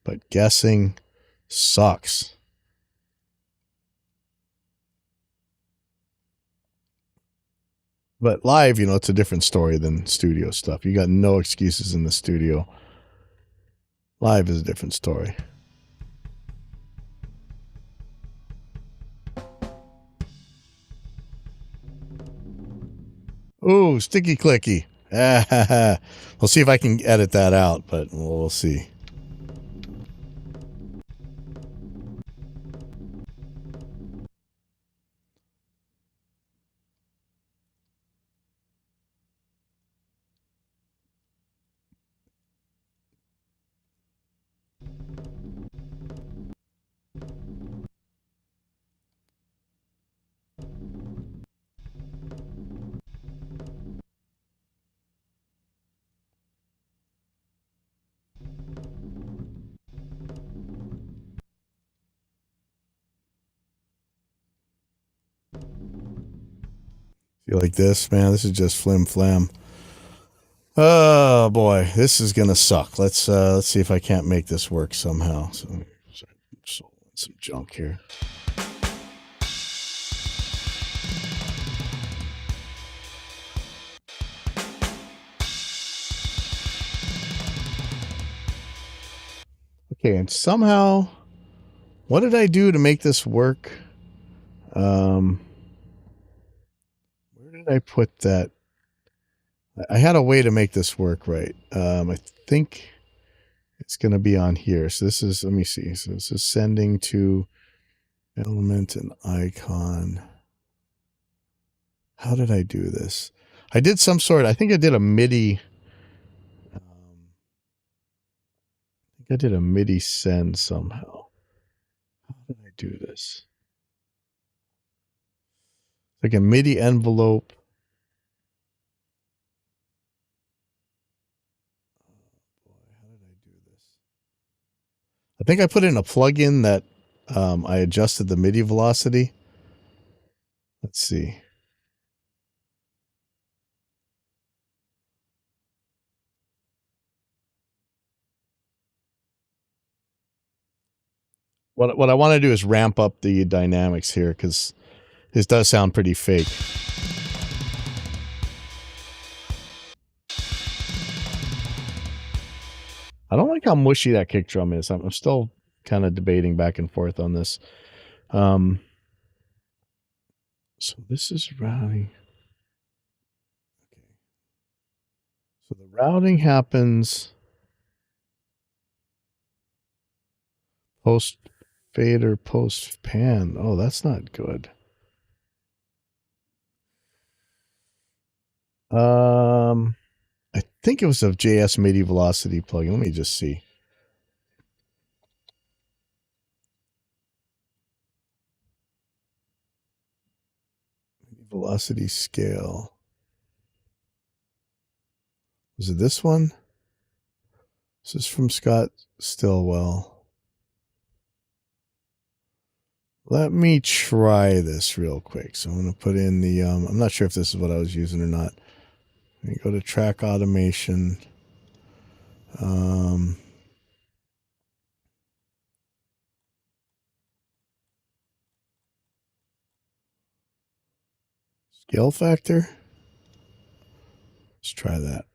but guessing sucks. But live, you know, it's a different story than studio stuff. You got no excuses in the studio. Live is a different story. Ooh, sticky clicky. We'll see if I can edit that out, but we'll see. You like this, man? This is just flim flam. Oh boy, this is gonna suck. Let's see if I can't make this work somehow. So some junk here. Okay, and somehow, what did I do to make this work? Where did I put that? I had a way to make this work right. I think it's going to be on here. So this is, let me see. So this is sending to element and icon. How did I do this? I did some sort, I think I did a MIDI. I did a MIDI send somehow. How did I do this? Like a MIDI envelope. How did I do this? I think I put in a plugin that I adjusted the MIDI velocity. Let's see. What I want to do is ramp up the dynamics here because this does sound pretty fake. I don't like how mushy that kick drum is. I'm still kind of debating back and forth on this. So this is routing. Okay. So the routing happens post fader, post pan. Oh, that's not good. I think it was a JS MIDI velocity plugin. Let me just see. Velocity scale. Was it this one? This is from Scott Stillwell. Let me try this real quick. So I'm going to put in the, I'm not sure if this is what I was using or not. Let me go to track automation. Scale factor. Let's try that.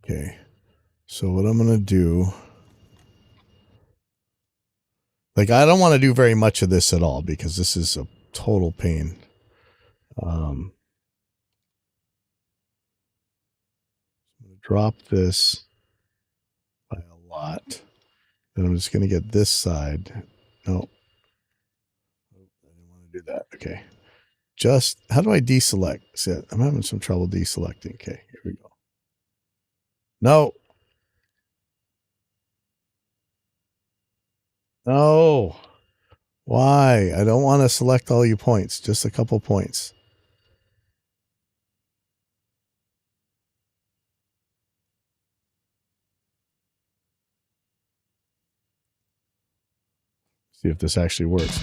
Okay. So what I'm going to do, like, I don't want to do very much of this at all because this is a total pain. I'm going to drop this by a lot. Then I'm just going to get this side. No. I didn't want to do that. Okay. Just, how do I deselect? See, I'm having some trouble deselecting. Okay, here we go. No. No. Why? I don't want to select all your points, just a couple points. See if this actually works.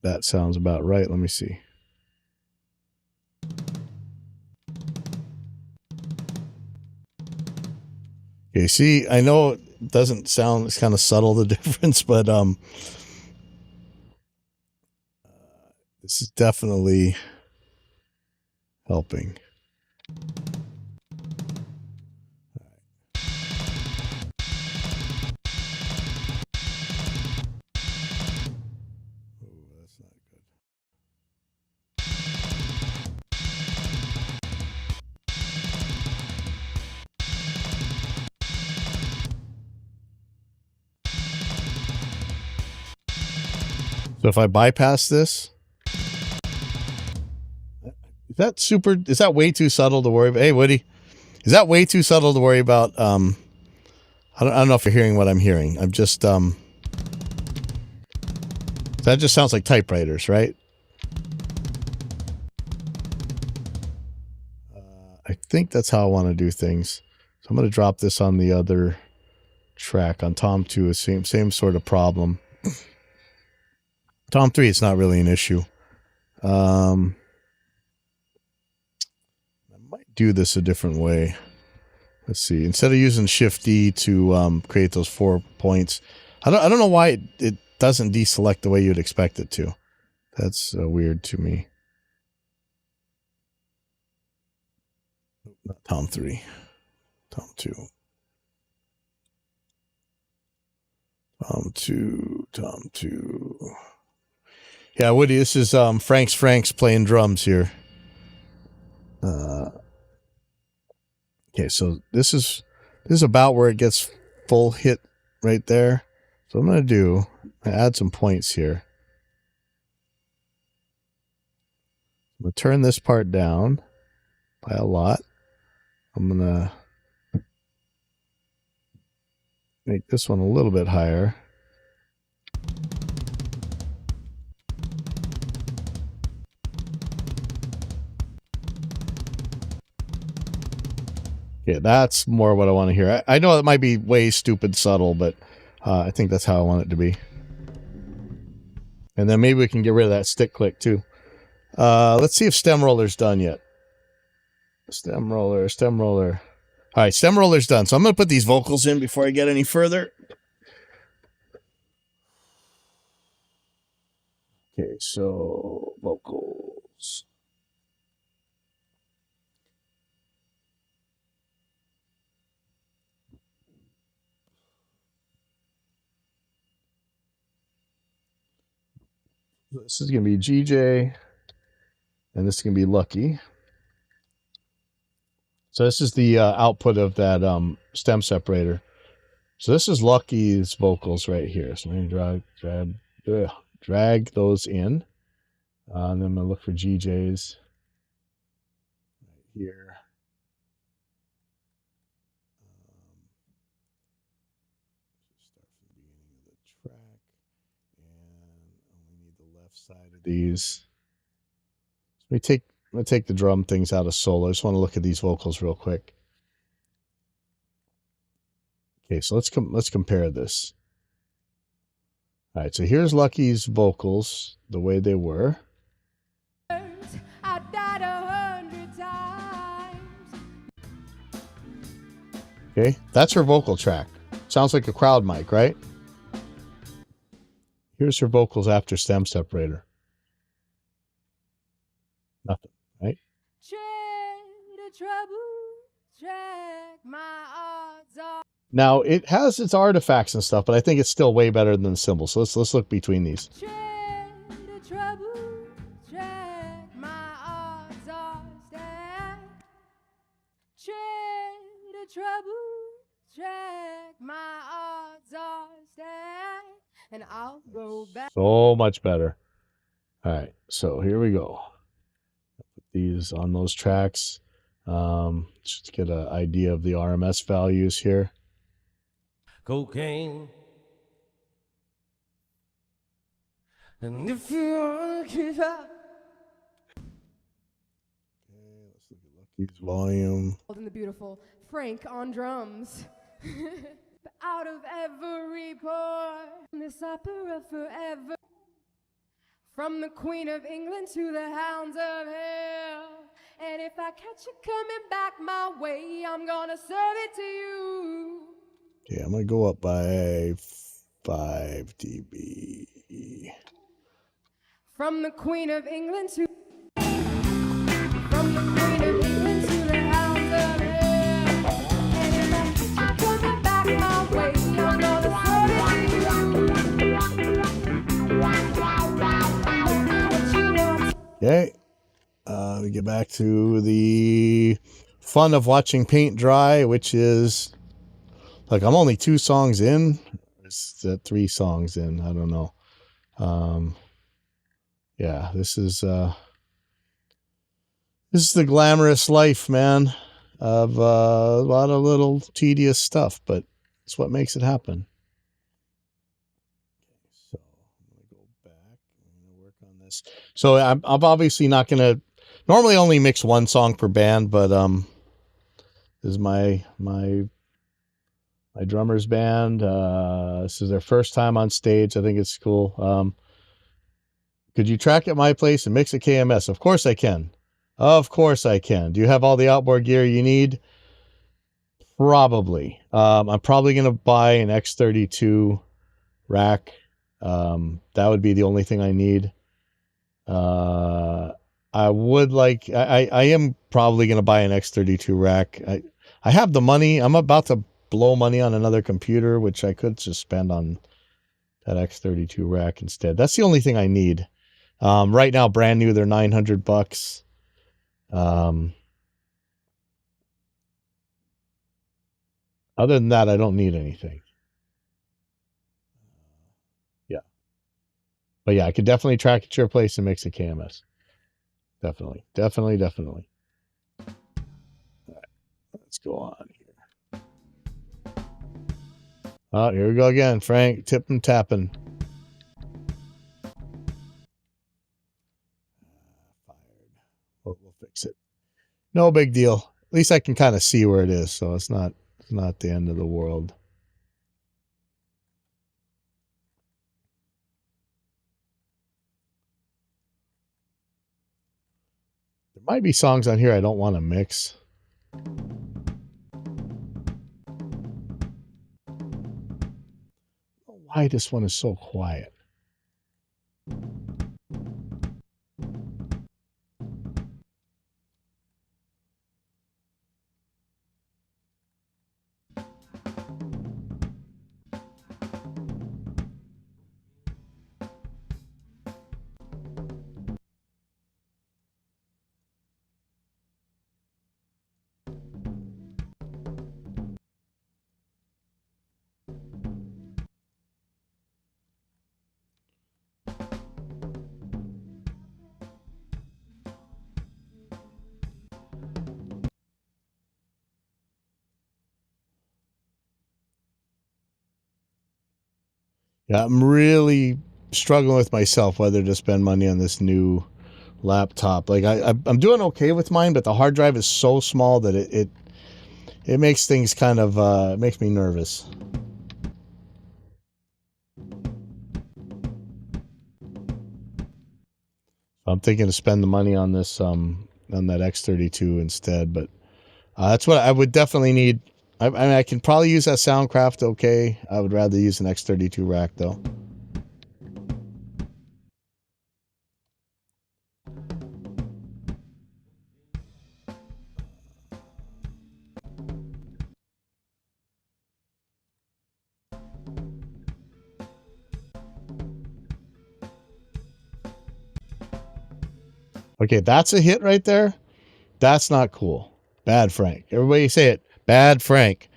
That sounds about right. Let me see. Okay, see, I know it doesn't sound, it's kind of subtle, the difference, but this is definitely helping. So if I bypass this, is that way too subtle to worry about? Hey, Woody, is that way too subtle to worry about? I don't know if you're hearing what I'm hearing. I'm just, that just sounds like typewriters, right? I think that's how I want to do things. So I'm going to drop this on the other track on Tom 2. Same sort of problem. Tom 3, it's not really an issue. I might do this a different way. Let's see. Instead of using Shift D to create those 4 points, I don't know why it doesn't deselect the way you'd expect it to. That's weird to me. Not Tom 3. Tom 2. Tom 2. Yeah, Woody, this is Franks playing drums here. Okay, so this is about where it gets full hit right there. So I'm going to add some points here. I'm going to turn this part down by a lot. I'm going to make this one a little bit higher. Yeah, that's more what I want to hear. I know it might be way stupid subtle, but I think that's how I want it to be. And then maybe we can get rid of that stick click too. Let's see if stem roller's done yet. Stem roller. All right, stem roller's done. So I'm going to put these vocals in before I get any further. Okay, so vocals. This is going to be GJ, and this is going to be Lucky. So this is the output of that stem separator. So this is Lucky's vocals right here. So I'm going to drag those in. And then I'm going to look for GJ's right here. Start from the beginning of the track. And we need the left side of these. So I'm going to take the drum things out of solo. I just want to look at these vocals real quick. Okay, so let's compare this. All right, so here's Lucky's vocals, the way they were. I died 100 times. Okay, that's her vocal track. Sounds like a crowd mic, right? Here's her vocals after stem separator. Nothing, right? Trade a trouble track, my odds are. Now, it has its artifacts and stuff, but I think it's still way better than the cymbal. So let's look between these. Trade a trouble track, my odds are stacked. Trade a trouble track, my odds are stacked. And I'll go back. So much better. All right, so here we go. Put these on those tracks. Just to get an idea of the RMS values here. Cocaine. And if you want to get out. Okay, let's look at Lucky's volume. And the beautiful Frank on drums. Out of every pore, this opera forever. From the Queen of England to the hounds of hell. And if I catch you coming back my way, I'm gonna serve it to you. Okay, I'm going to go up by 5 dB. From the Queen of England to From the Queen of England to the hounds of hell. And if I catch you coming back my way, I'm gonna serve it to you. Okay, we get back to the fun of watching paint dry, which is, like, I'm only 2 songs in. It's 3 songs in. I don't know. Yeah, this is the glamorous life, man, of a lot of little tedious stuff, but it's what makes it happen. So I'm gonna go back. I'm gonna work on this. So I'm obviously not gonna normally only mix 1 song per band, but This is my drummer's band. This is their first time on stage. I think it's cool. Could you track at my place and mix a KMS? Of course I can. Of course I can. Do you have all the outboard gear you need? Probably. I'm probably going to buy an X32 rack. That would be the only thing I need. I would like, I am probably going to buy an X32 rack. I have the money. I'm about to blow money on another computer, which I could just spend on that X32 rack instead. That's the only thing I need. Right now, brand new, they're $900. Other than that, I don't need anything. Yeah. But yeah, I could definitely track at your place and mix a KMS. Definitely. All right. Let's go on here. Oh, here we go again. Frank, tipping, tapping. Fired. We'll fix it. No big deal. At least I can kind of see where it is, so it's not the end of the world. There might be songs on here I don't want to mix. Why this one is so quiet. Yeah, I'm really struggling with myself whether to spend money on this new laptop. Like I'm doing okay with mine, but the hard drive is so small that it makes things kind of it makes me nervous. I'm thinking to spend the money on this on that X32 instead, but that's what I would definitely need. I mean, I can probably use that Soundcraft okay. I would rather use an X32 rack though. Okay, that's a hit right there. That's not cool. Bad Frank. Everybody say it. Bad Frank.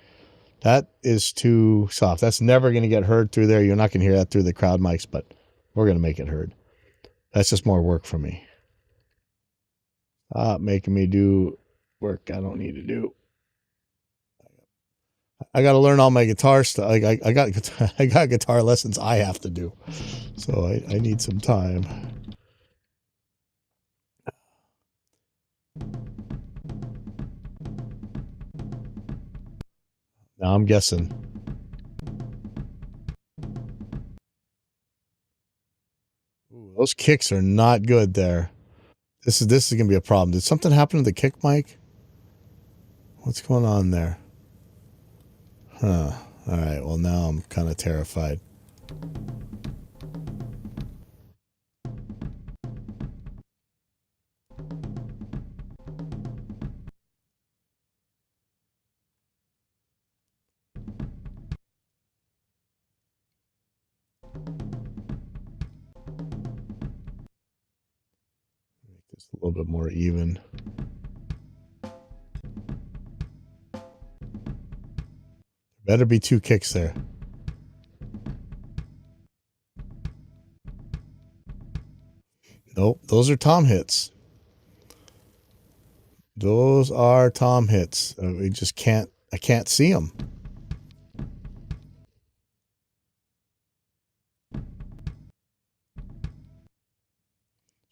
That is too soft. That's never going to get heard through there. You're not going to hear that through the crowd mics, but we're going to make it heard. That's just more work for me. Making me do work I don't need to do. I got to learn all my guitar stuff. I got guitar lessons I have to do. So I need some time. Now I'm guessing. Ooh, those kicks are not good there. This is gonna be a problem. Did something happen to the kick mic? What's going on there? Huh. All right. Well, now I'm kind of terrified. Make this a little bit more even. Better be two kicks there. Nope, those are tom hits. Those are tom hits. We just can't. I can't see them.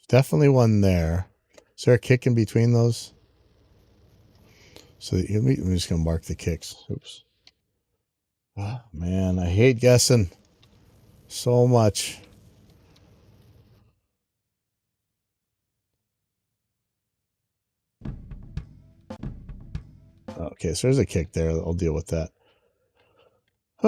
Definitely one there. Is there a kick in between those? So I'm just gonna mark the kicks. Oops. Oh, man, I hate guessing so much. Okay, so there's a kick there. I'll deal with that. I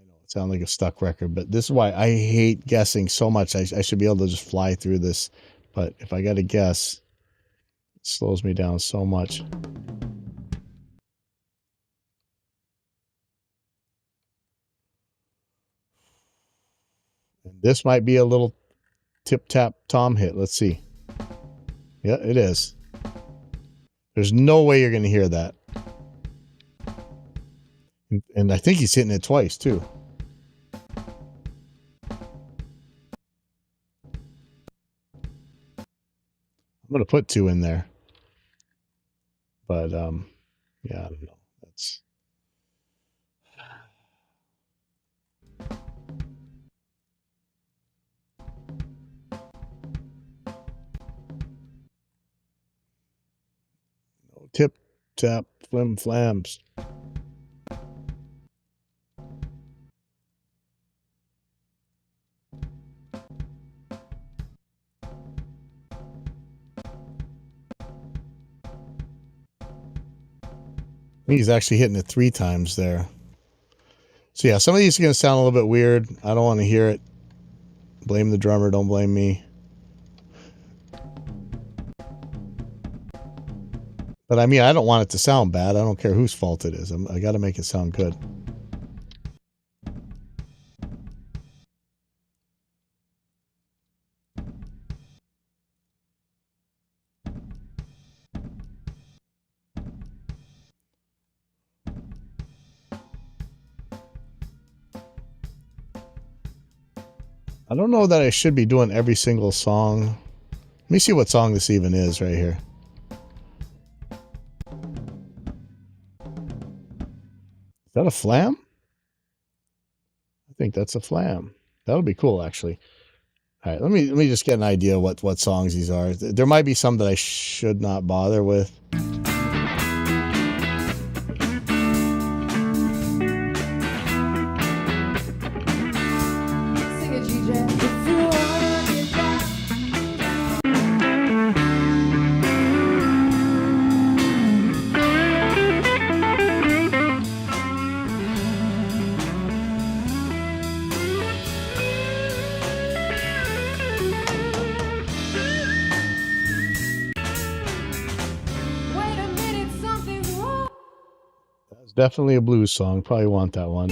know it sounds like a stuck record, but this is why I hate guessing so much. I should be able to just fly through this, but if I got to guess, it slows me down so much. And this might be a little tip-tap Tom hit. Let's see. Yeah, it is. There's no way you're going to hear that. And I think he's hitting it twice, too. I'm going to put 2 in there. But, yeah, I don't know. That's... No tip, tap, flim, flams. He's actually hitting it 3 times there. So yeah, some of these are going to sound a little bit weird. I don't want to hear it. Blame the drummer, don't blame me. But I mean, I don't want it to sound bad. I don't care whose fault it is. I got to make it sound good. I don't know that I should be doing every single song. Let me see what song this even is right here. Is that a flam? I think that's a flam. That'll be cool, actually. All right, let me just get an idea what songs these are. There might be some that I should not bother with. Definitely a blues song. Probably want that one.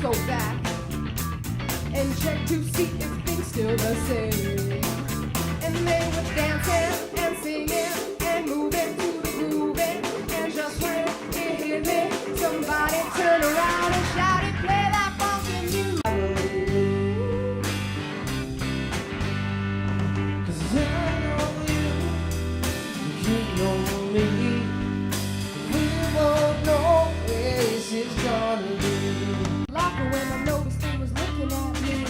Go back and check to see if things still the same. And they were dancing and singing and moving to the grooving. And just when it hit me, somebody turned around and shouted, "Play that funky music." 'Cause I know you know me. We won't know where this is gonna be. When I noticed they was looking at me,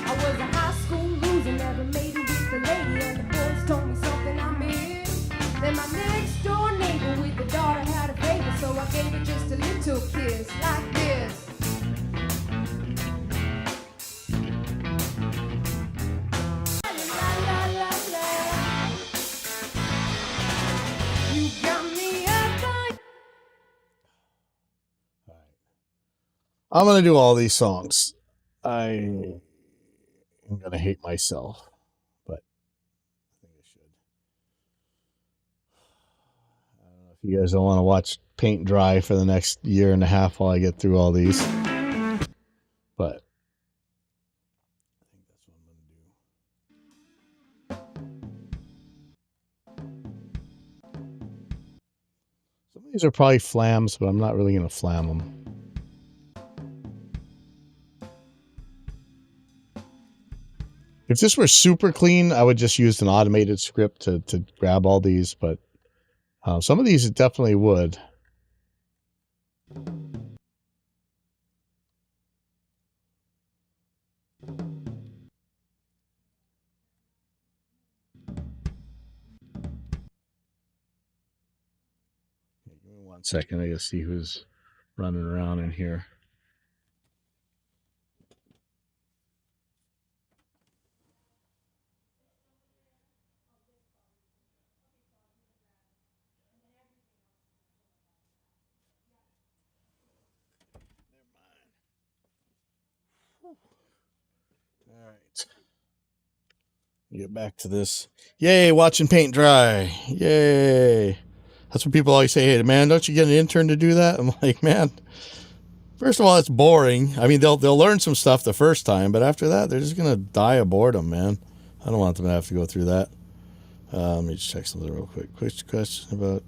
I was a high school loser, never made it with the lady, and the boys told me something I missed. Then my next door neighbor with the daughter had a baby, so I gave her just a little kiss like this. La, la, la, la. You got me up on. I'm going to do all these songs. I'm going to hate myself, but I think I should. I don't know if you guys don't want to watch paint dry for the next year and a half while I get through all these, but I think that's what I'm going to do. Some of these are probably flams, but I'm not really going to flam them. If this were super clean, I would just use an automated script to grab all these, but some of these it definitely would. Give me 1 second. I gotta see who's running around in here. All right. Get back to this. Yay, watching paint dry. Yay. That's what people always say. Hey, man, don't you get an intern to do that? I'm like, man, first of all, it's boring. I mean, they'll learn some stuff the first time, but after that, they're just going to die of boredom, man. I don't want them to have to go through that. Let me just check something real quick. Quick question about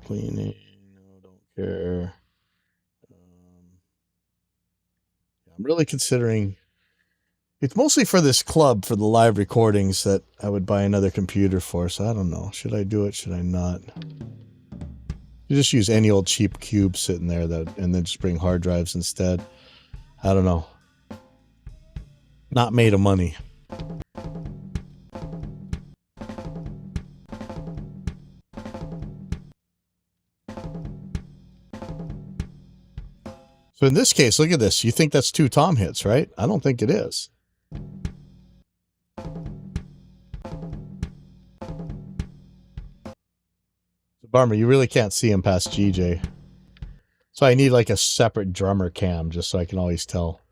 cleaning. No, don't care. I'm really considering. It's mostly for this club, for the live recordings, that I would buy another computer for. So I don't know. Should I do it? Should I not? You just use any old cheap cube sitting there, and then just bring hard drives instead. I don't know. Not made of money. So in this case, look at this. You think that's 2 tom hits, right? I don't think it is. Bummer, you really can't see him past GJ. So I need like a separate drummer cam just so I can always tell.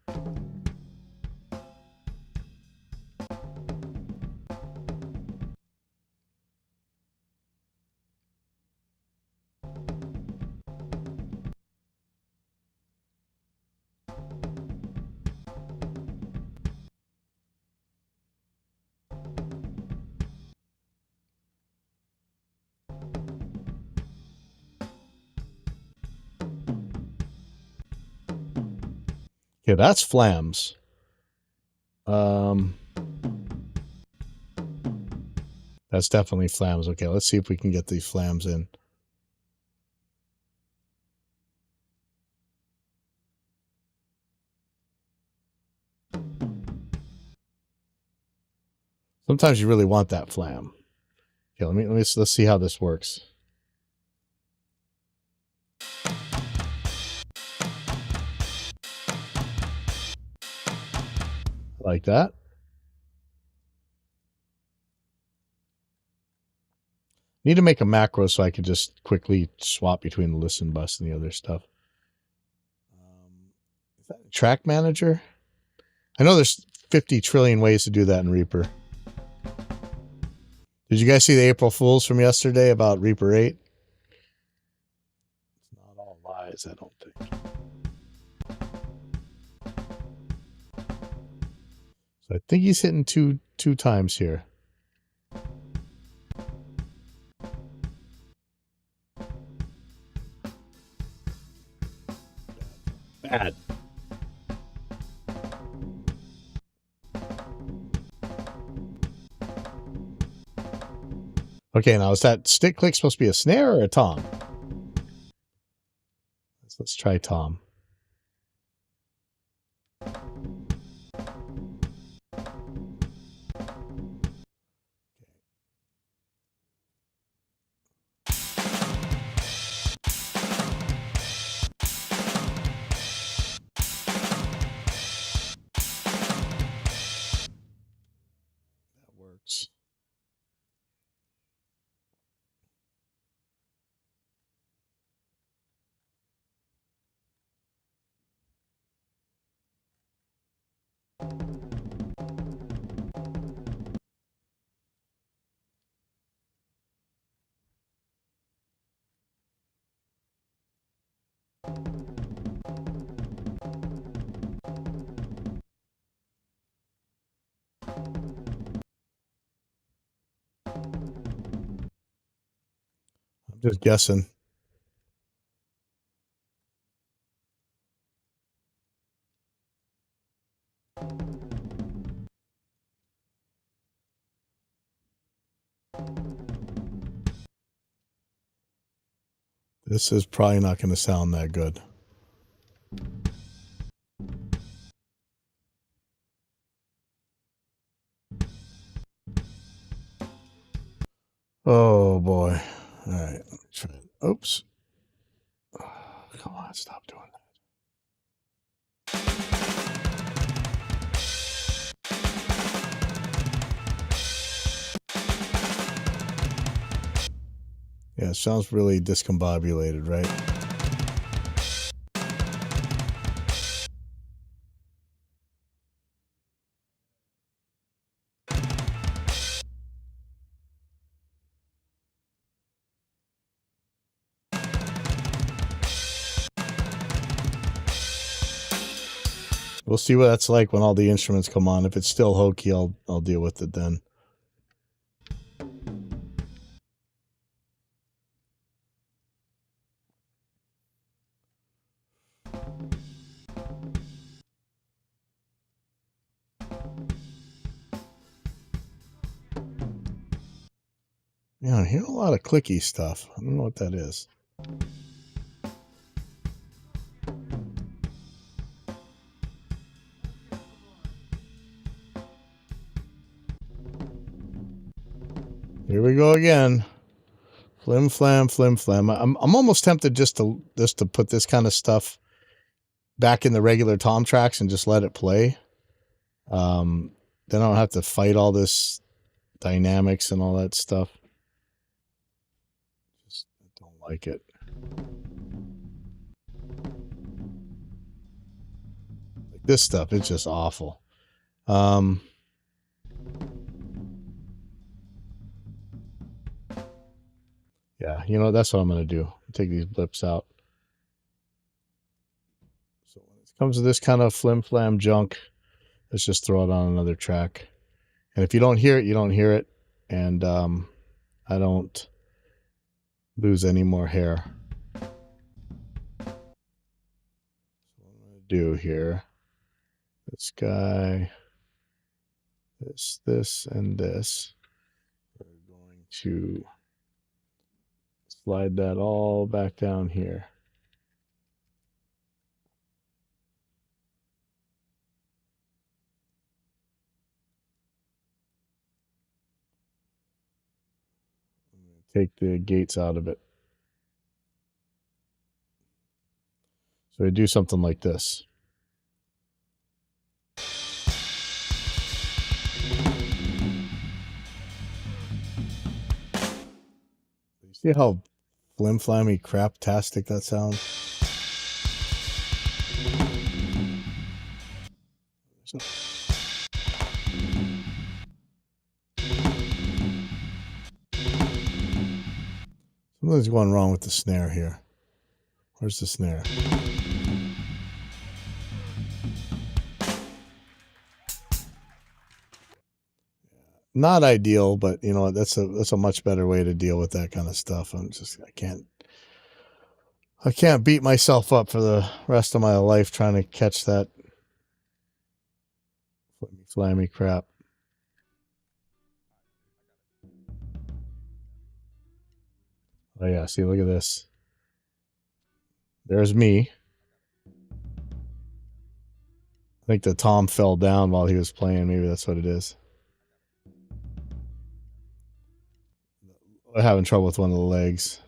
Okay, that's flams. That's definitely flams. Okay, let's see if we can get these flams in. Sometimes you really want that flam. Okay, let's see how this works. Like that. Need to make a macro so I can just quickly swap between the listen bus and the other stuff. Is that a track manager? I know there's 50 trillion ways to do that in Reaper. Did you guys see the April Fools from yesterday about Reaper 8? It's not all lies, I don't think. So I think he's hitting two times here. Bad. Okay, now is that stick click supposed to be a snare or a tom? Let's try tom. That works. I'm just guessing. This is probably not going to sound that good. Oh boy. All right. Let me try it. Oops. Oh, come on, stop doing that. Yeah, it sounds really discombobulated, right? We'll see what that's like when all the instruments come on. If it's still hokey, I'll deal with it then. Yeah, I hear a lot of clicky stuff. I don't know what that is. Here we go again. Flim flam, flim flam. I'm almost tempted just to put this kind of stuff back in the regular tom tracks and just let it play. Then I don't have to fight all this dynamics and all that stuff. Just don't like it. Like this stuff, it's just awful. Yeah, you know, that's what I'm going to do. Take these blips out. So when it comes to this kind of flim-flam junk, let's just throw it on another track. And if you don't hear it, you don't hear it. And I don't lose any more hair. So what I'm going to do here, this guy, this, and this. We're going to slide that all back down here. I'm going to take the gates out of it. So I do something like this. You see how flim-flammy crap-tastic that sounds? Something's going wrong with the snare here. Where's the snare? Not ideal, but you know, that's a much better way to deal with that kind of stuff. I can't beat myself up for the rest of my life trying to catch that flammy crap. Oh yeah, see, look at this. There's me. I think the tom fell down while he was playing. Maybe that's what it is. I'm having trouble with one of the legs.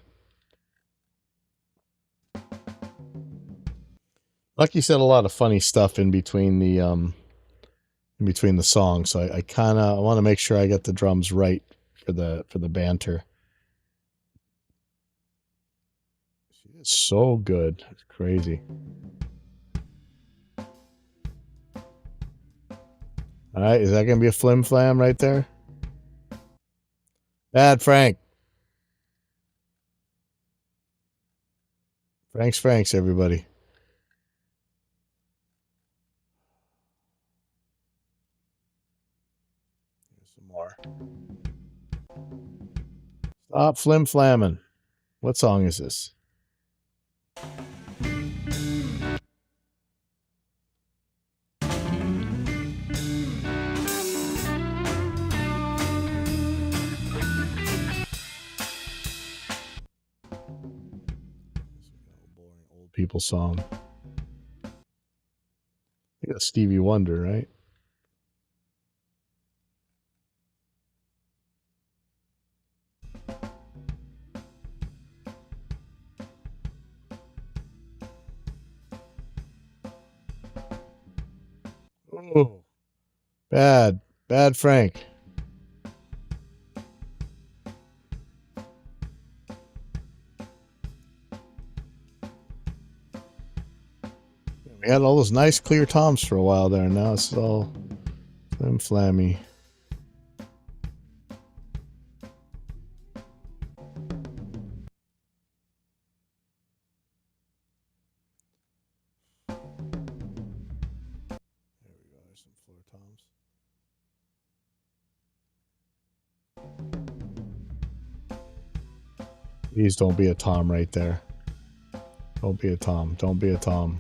Lucky said a lot of funny stuff in between the songs, so I kind of want to make sure I get the drums right for the banter. It's so good. It's crazy. All right, is that going to be a flim flam right there? Bad Frank. Frank's, everybody. Here's some more. Stop flim flamming. What song is this? people song. I think that's Stevie Wonder, right? Oh, bad Frank. We had all those nice clear toms for a while there, and now it's all flim flammy. There we go, there's some floor toms. Please don't be a tom right there. Don't be a tom. Don't be a tom.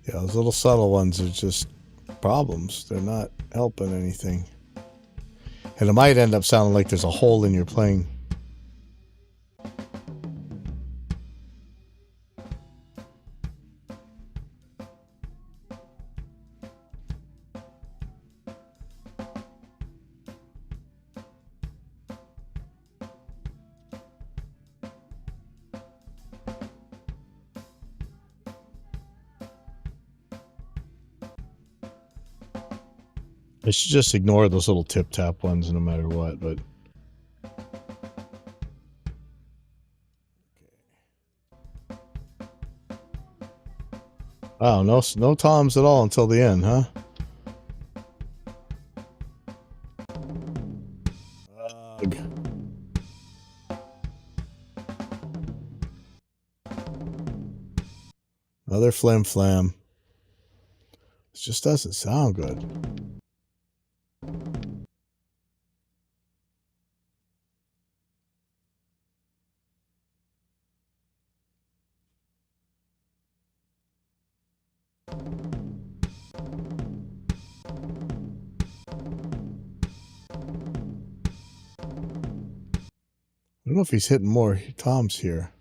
Yeah, those little subtle ones are just problems. They're not helping anything. And it might end up sounding like there's a hole in your playing. I should just ignore those little tip-tap ones no matter what, but... Wow, no toms at all until the end, huh? Ugh. Another flim flam. It just doesn't sound good. I don't know if he's hitting more toms here.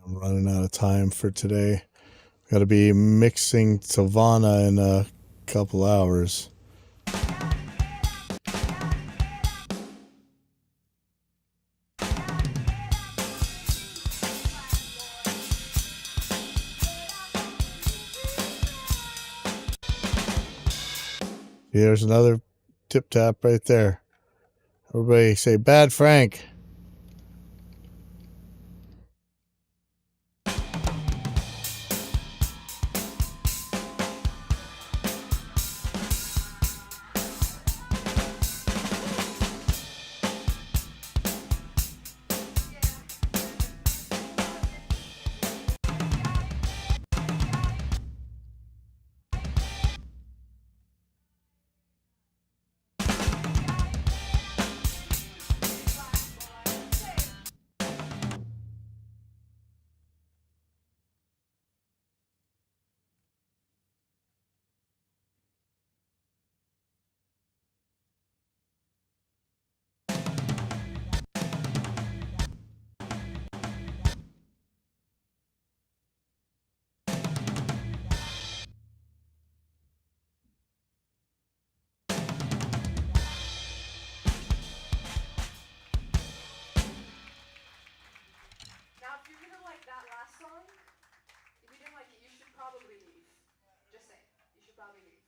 I'm running out of time for today. Got to be mixing Savannah in a couple hours. There's another tip tap right there. Everybody say bad Frank. like that last song, if you didn't like it, you should probably leave. Just saying. You should probably leave.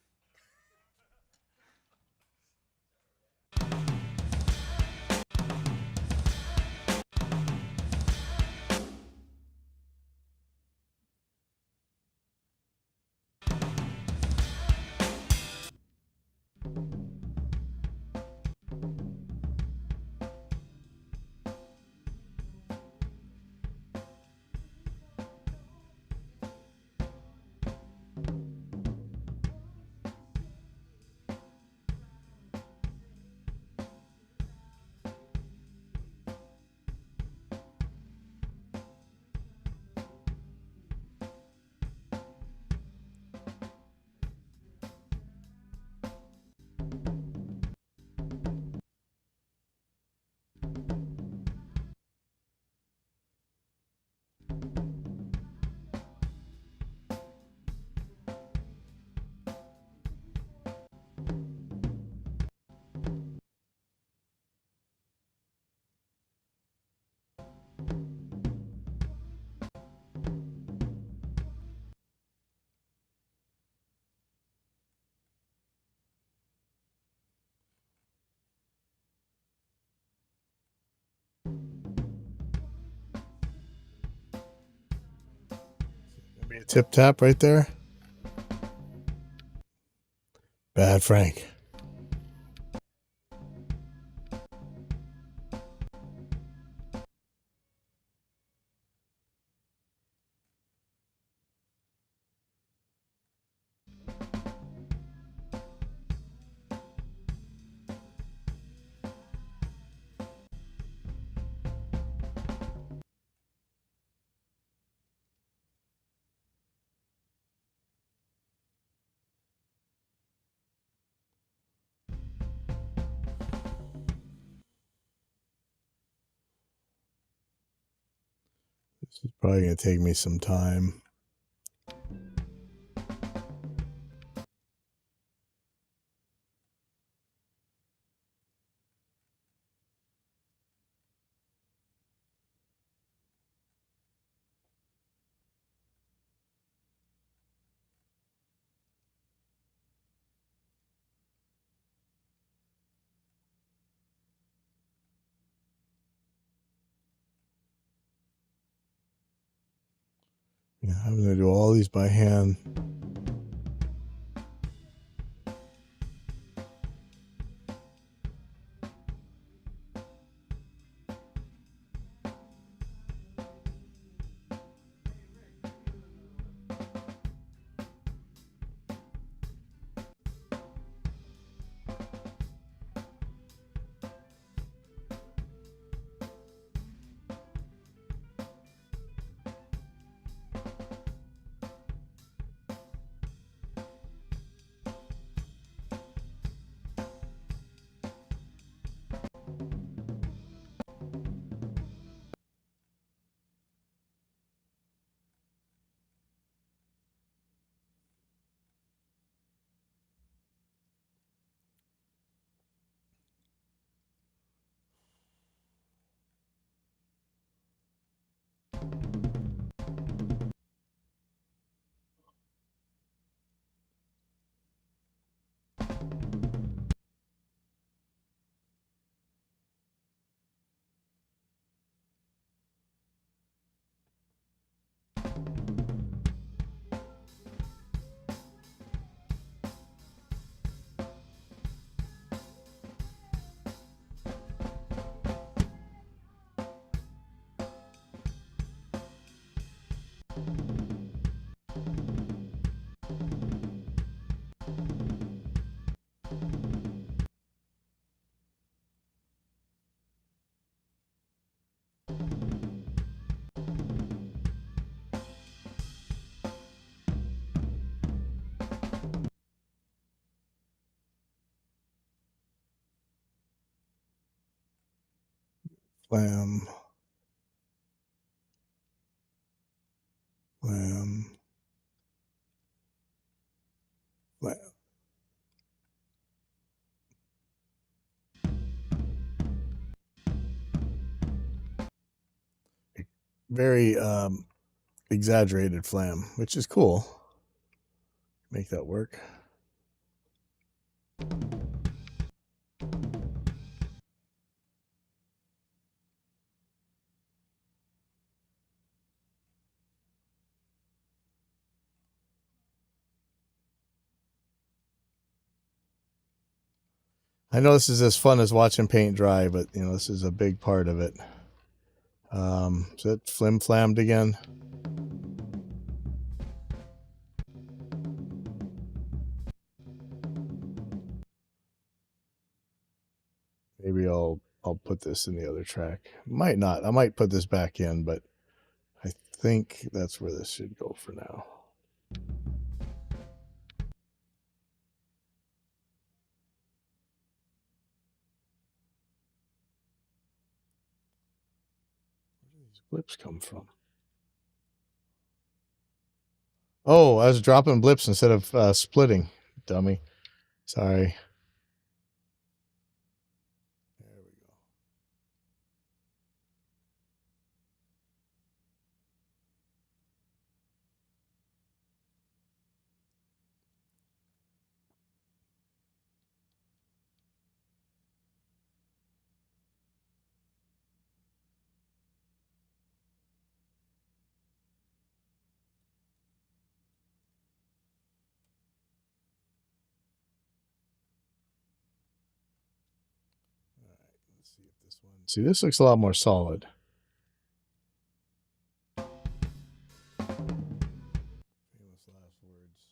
Maybe a tip tap right there. Bad Frank. This is probably going to take me some time. Yeah, I'm going to do all these by hand. Lamb. Lamb. Lamb. very exaggerated flam, which is cool. Make that work. I know this is as fun as watching paint dry, but you know, this is a big part of it. Is it flim flammed again? Maybe I'll put this in the other track. Might not. I might put this back in, but I think that's where this should go for now. Where do these blips come from? Oh, I was dropping blips instead of splitting, dummy. Sorry. There we go. All right, let's see if this one. See, this looks a lot more solid. Famous last words.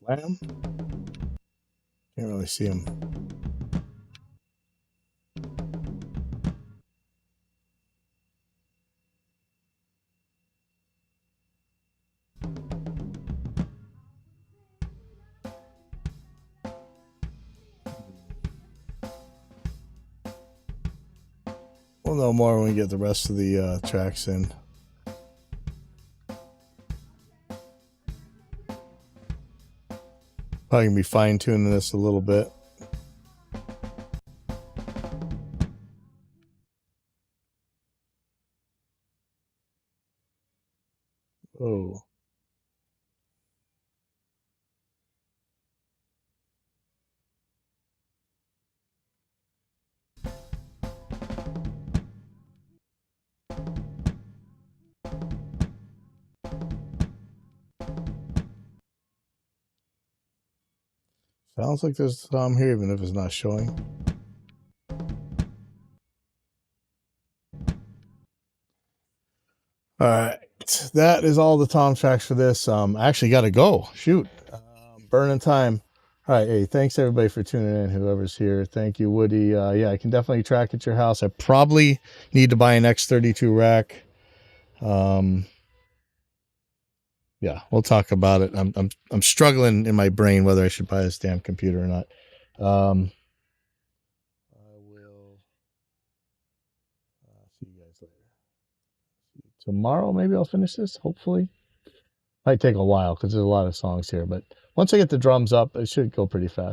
Flam? Can't really see him. We'll know more when we get the rest of the tracks in. Probably gonna be fine tuning this a little bit. Oh. Sounds like there's Tom here, even if it's not showing. All right, that is all the Tom tracks for this. I actually got to go. Shoot, burning time. All right, hey, thanks everybody for tuning in. Whoever's here, thank you, Woody. Yeah, I can definitely track at your house. I probably need to buy an X32 rack. Yeah, we'll talk about it. I'm struggling in my brain whether I should buy this damn computer or not. I will see you guys later. Tomorrow, maybe I'll finish this. Hopefully, might take a while because there's a lot of songs here. But once I get the drums up, it should go pretty fast.